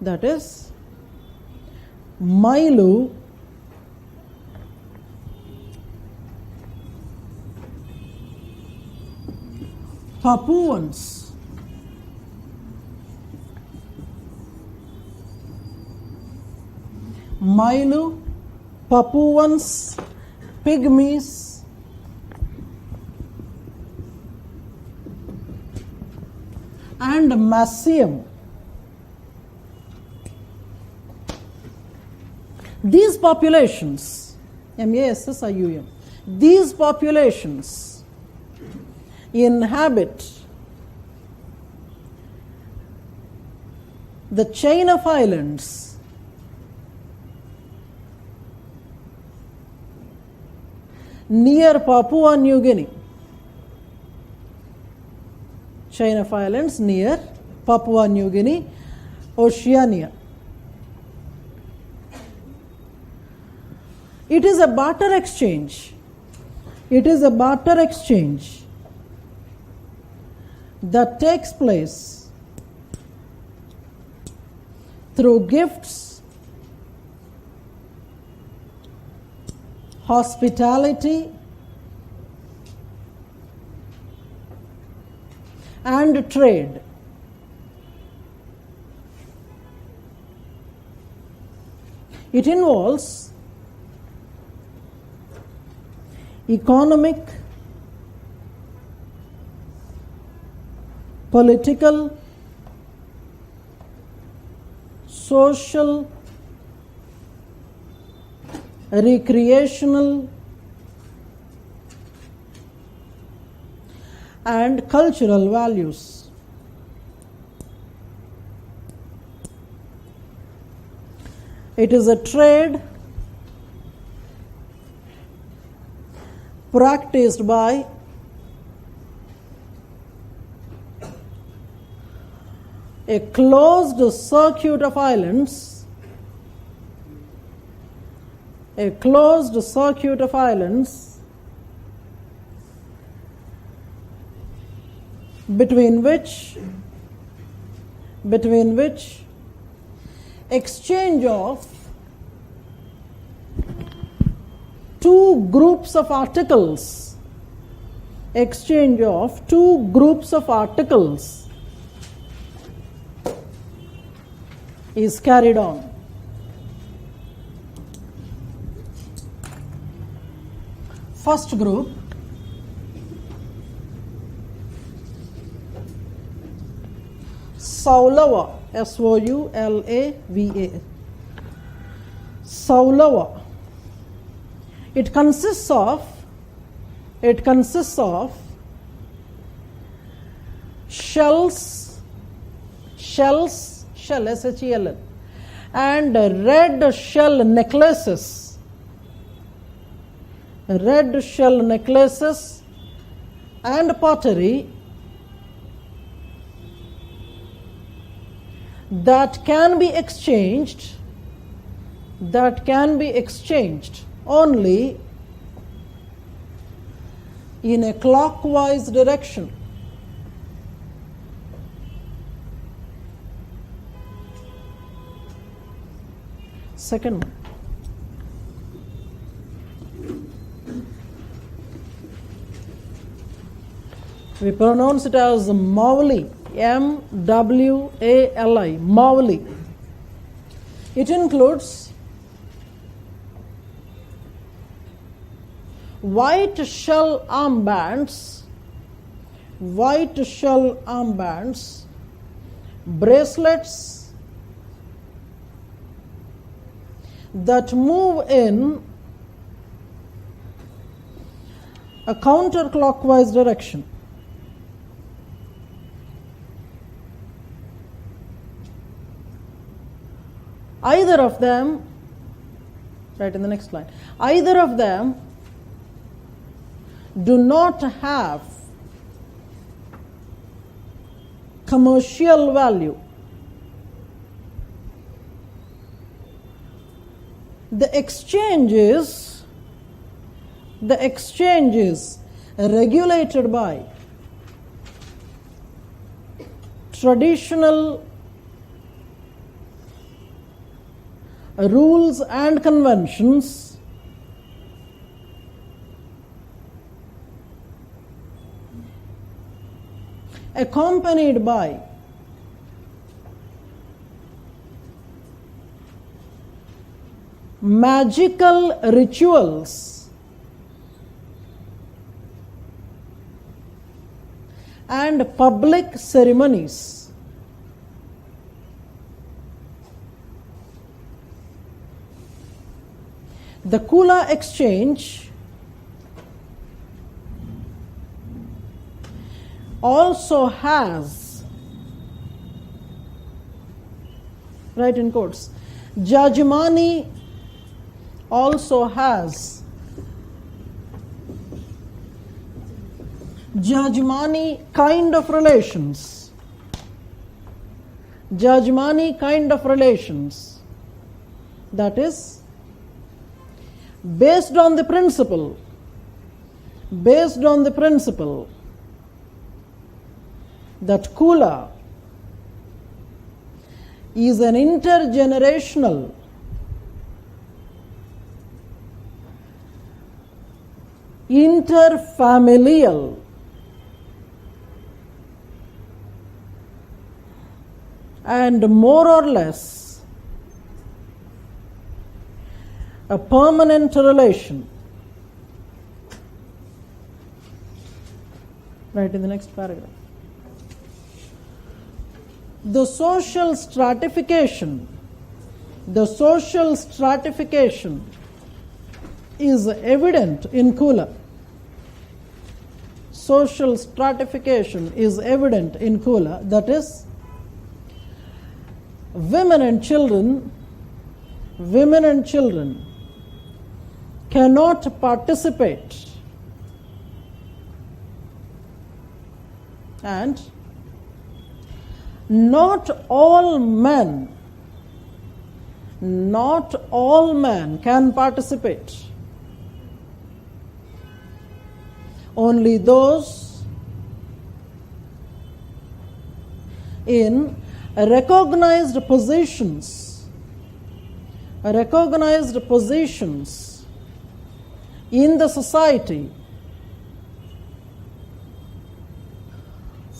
That is Mailu, Papuans, Mailu, Papuans, Pygmies, and Massium. These populations, Massium, these populations inhabit the chain of islands near Papua New Guinea. Chain of islands near Papua New Guinea, Oceania. It is a barter exchange. It is a barter exchange that takes place through gifts, hospitality, and trade. It involves economic, political, social, recreational, and cultural values. It is a trade practiced by a closed circuit of islands, between which exchange of 2 groups of articles is carried on. First group, Saulava, Soulava. Saulava. It consists of shells, shell, SHELL, and red shell necklaces, and pottery that can be exchanged that can be exchanged only in a clockwise direction. Second one. We pronounce it as Mawli, M-W-A-L-I, Mawli. It includes white shell armbands, bracelets that move in a counterclockwise direction. Either of them, right in the next line, either of them do not have commercial value. The exchange is regulated by traditional rules and conventions accompanied by magical rituals and public ceremonies. The Kula exchange also has, right in quotes, Jajmani also has Jajmani kind of relations. Jajmani kind of relations. That is, based on the principle that Kula is an intergenerational interfamilial and more or less a permanent relation. Right in the next paragraph. The social stratification is evident in Kula. Social stratification is evident in Kula. That is, women and children cannot participate, and not all men can participate. Only those in recognized positions in the society,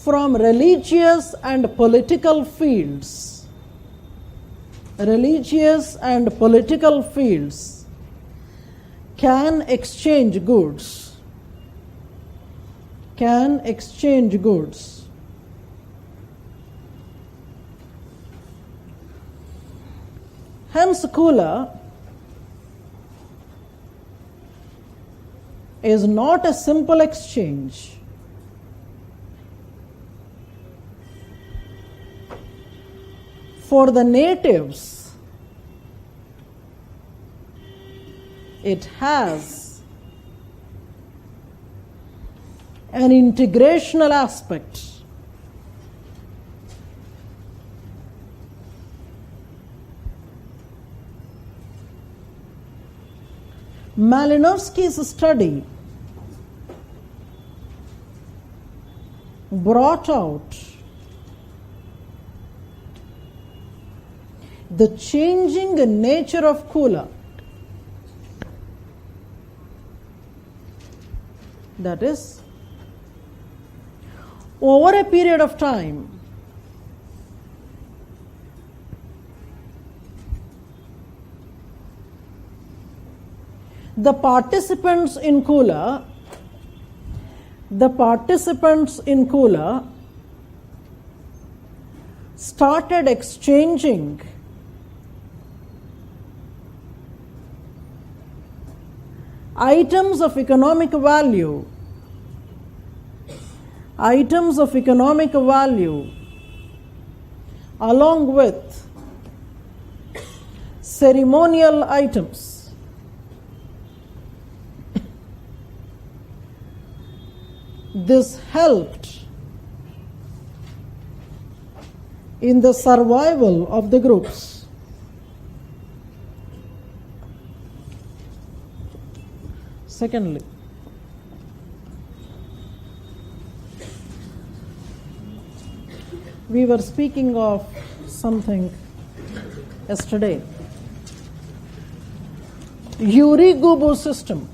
from religious and political fields, can exchange goods. Hence, Kula is not a simple exchange. For the natives, it has an integrational aspect. Malinowski's study brought out the changing nature of Kula. That is, over a period of time, the participants in Kula started exchanging items of economic value along with ceremonial items. This helped in the survival of the groups. Secondly, we were speaking of something yesterday. Yuri-Gubu system.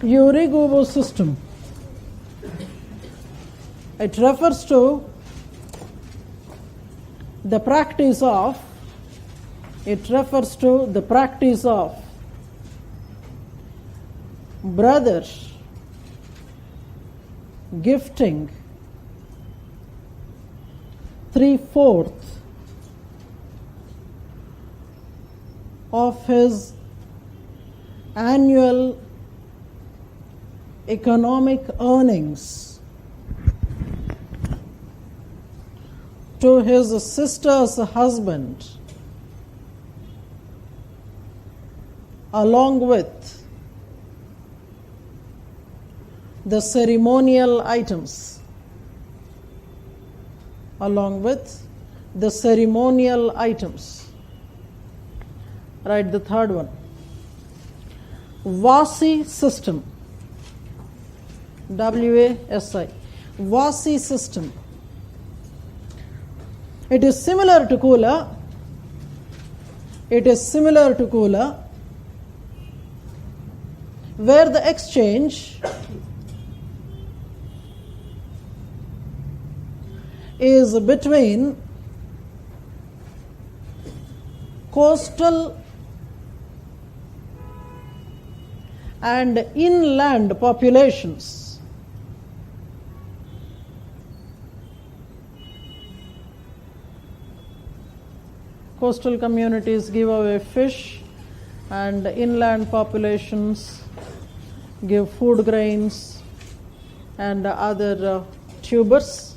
Yuri-Gubu system. It refers to the practice of brother gifting 3/4 of his annual economic earnings to his sister's husband, along with the ceremonial items. Right, the third one. Vasi system. WASI. Vasi system. It is similar to Kula. Where the exchange is between coastal and inland populations. Coastal communities give away fish, and inland populations give food grains and other tubers.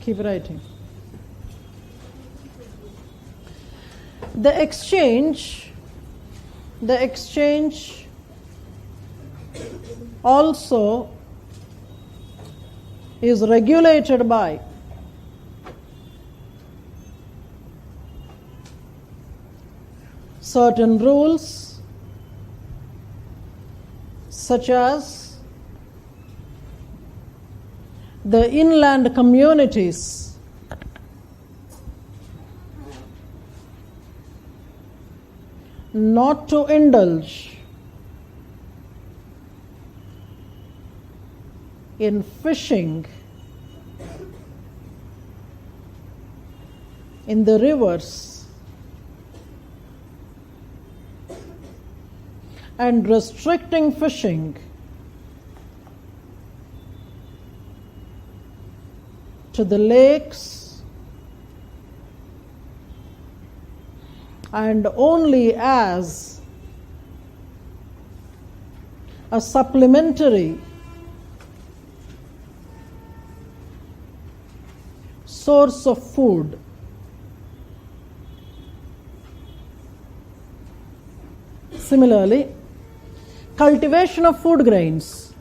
Keep writing. The exchange also is regulated by certain rules, such as the inland communities not to indulge in fishing in the rivers and restricting fishing to the lakes and only as a supplementary source of food. Similarly, cultivation of food grains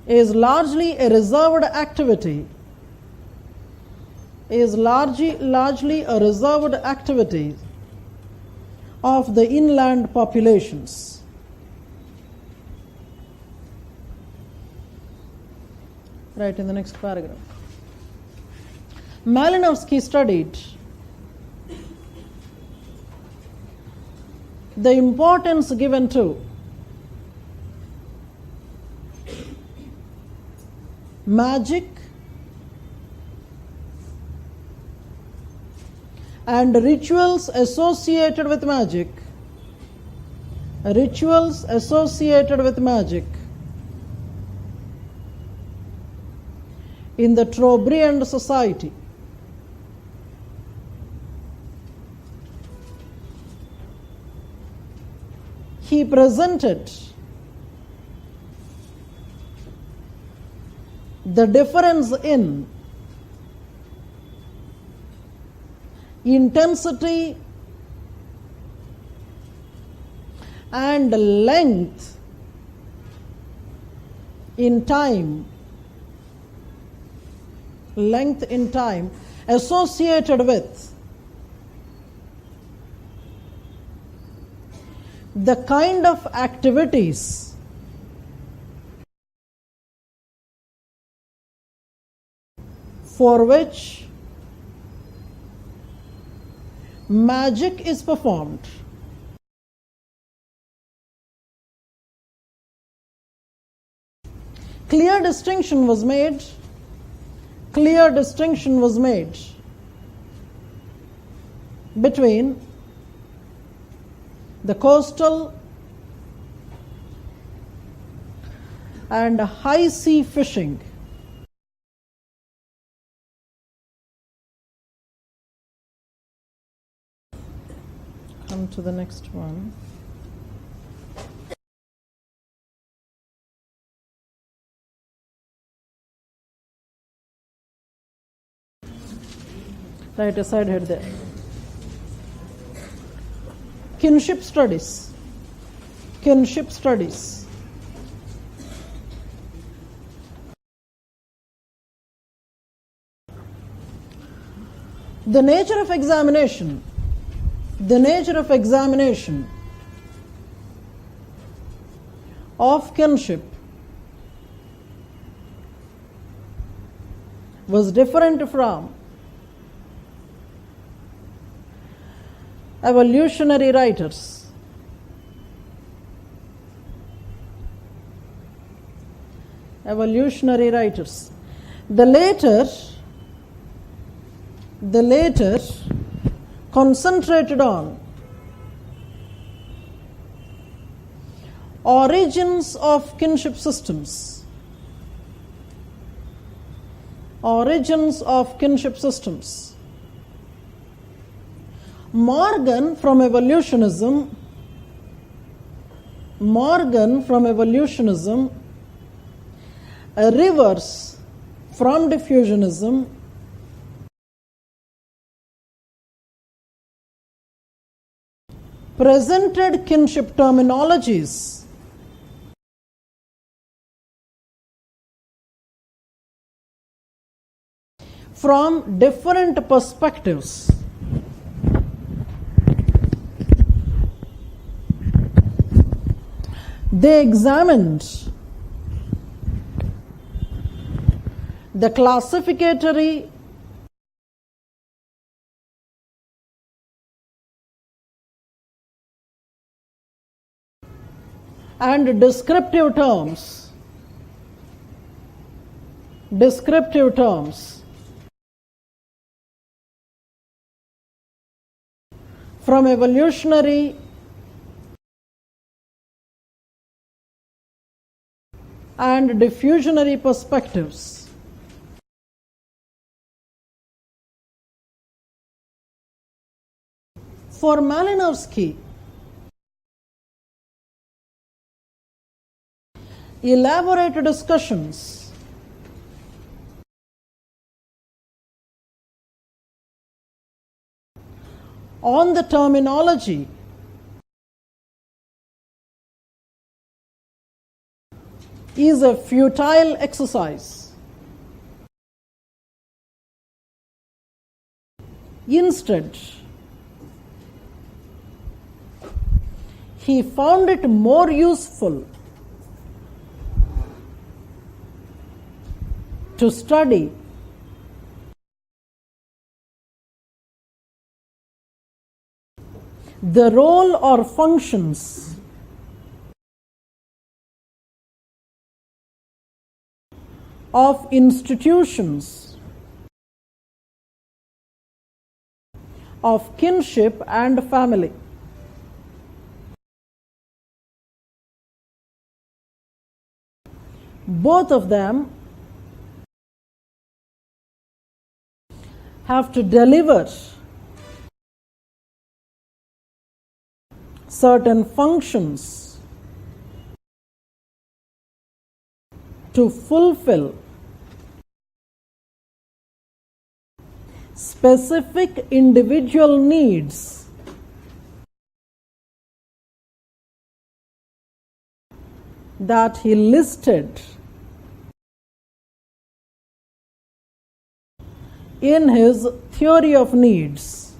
is largely a reserved activity, of the inland populations. Right in the next paragraph. Malinowski studied the importance given to magic and rituals associated with magic in the Trobriand society. He presented the difference in intensity and length in time associated with the kind of activities for which magic is performed. Clear distinction was made between the coastal and high sea fishing. Come to the next one. Right aside head there. Kinship studies. The nature of examination of kinship was different from evolutionary writers. The later concentrated on origins of kinship systems. Morgan from evolutionism Rivers from diffusionism presented kinship terminologies from different perspectives. They examined the classificatory and descriptive terms from evolutionary and diffusionary perspectives. For Malinowski, elaborate discussions on the terminology is a futile exercise. Instead, he found it more useful to study the role or functions of institutions of kinship and family. Both of them have to deliver certain functions to fulfill specific individual needs that he listed in his theory of needs.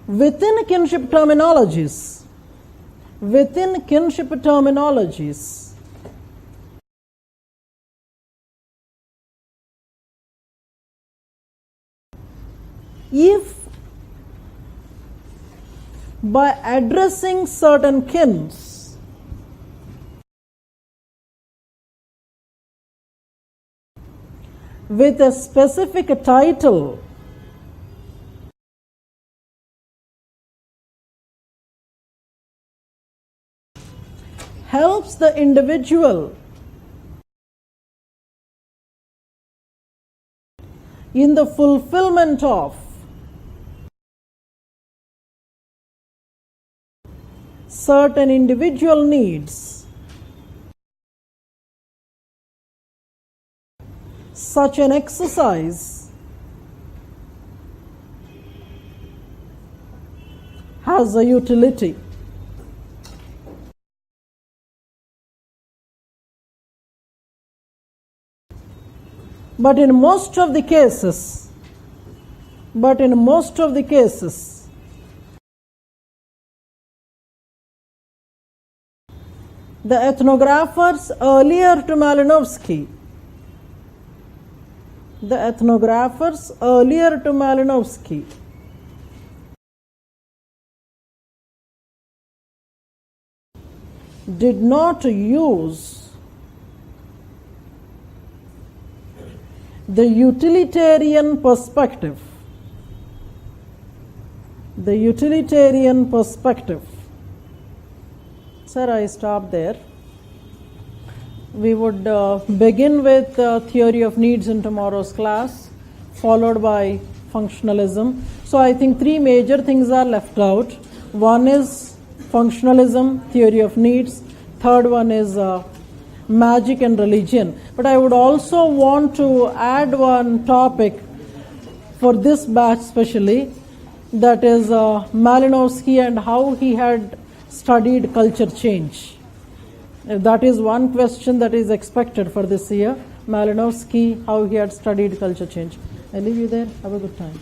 Within kinship terminologies, if by addressing certain kins with a specific title, helps the individual in the fulfillment of certain individual needs, such an exercise has a utility. But in most of the cases, the ethnographers earlier to Malinowski did not use the utilitarian perspective. Sir, I stop there. We would begin with theory of needs in tomorrow's class, followed by functionalism. So I think three major things are left out. One is functionalism, theory of needs. Third one is magic and religion. But I would also want to add one topic for this batch specially, that is Malinowski and how he had studied culture change. That is one question that is expected for this year. Malinowski, how he had studied culture change. I leave you there. Have a good time.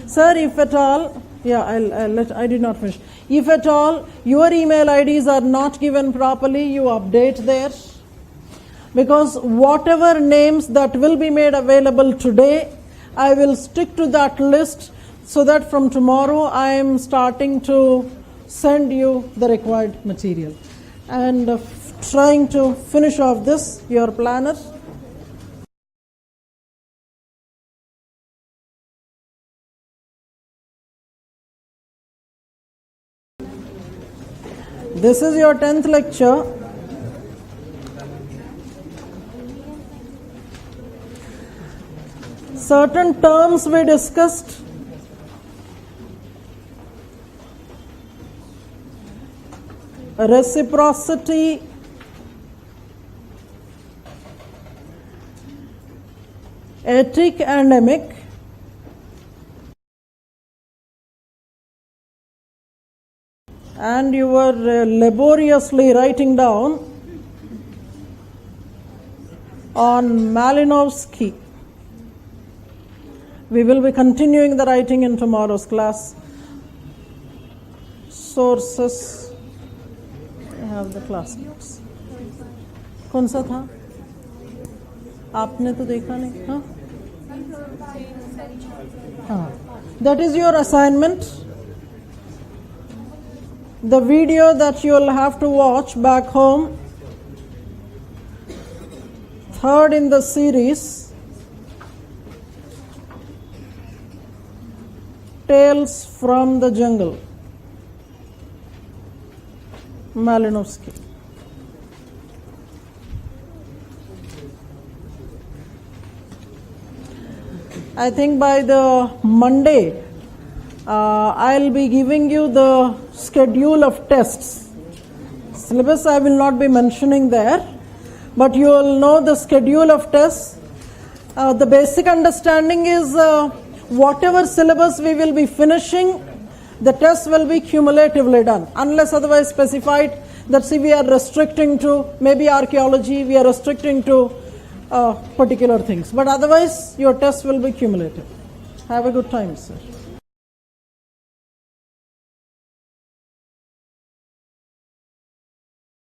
Sir, if at all, I did not finish. If at all your email IDs are not given properly, you update there. Because whatever names that will be made available today, I will stick to that list so that from tomorrow I am starting to send you the required material. And trying to finish off this, your planner. This is your 10th lecture. certain terms we discussed. Reciprocity, etic and emic, and you were laboriously writing down on Malinowski. We will be continuing the writing in tomorrow's class. Sources. I have the class notes. कौन सा था? आपने तो देखा नहीं, हाँ? हाँ. That is your assignment. The video that you will have to watch back home, third in the series, Tales from the Jungle, Malinowski. I think by the Monday, I'll be giving you the schedule of tests. Syllabus I will not be mentioning there, but you will know the schedule of tests. The basic understanding is whatever syllabus we will be finishing, the test will be cumulatively done, unless otherwise specified that see we are restricting to maybe archaeology, we are restricting to particular things. But otherwise your test will be cumulative. Have a good time, sir.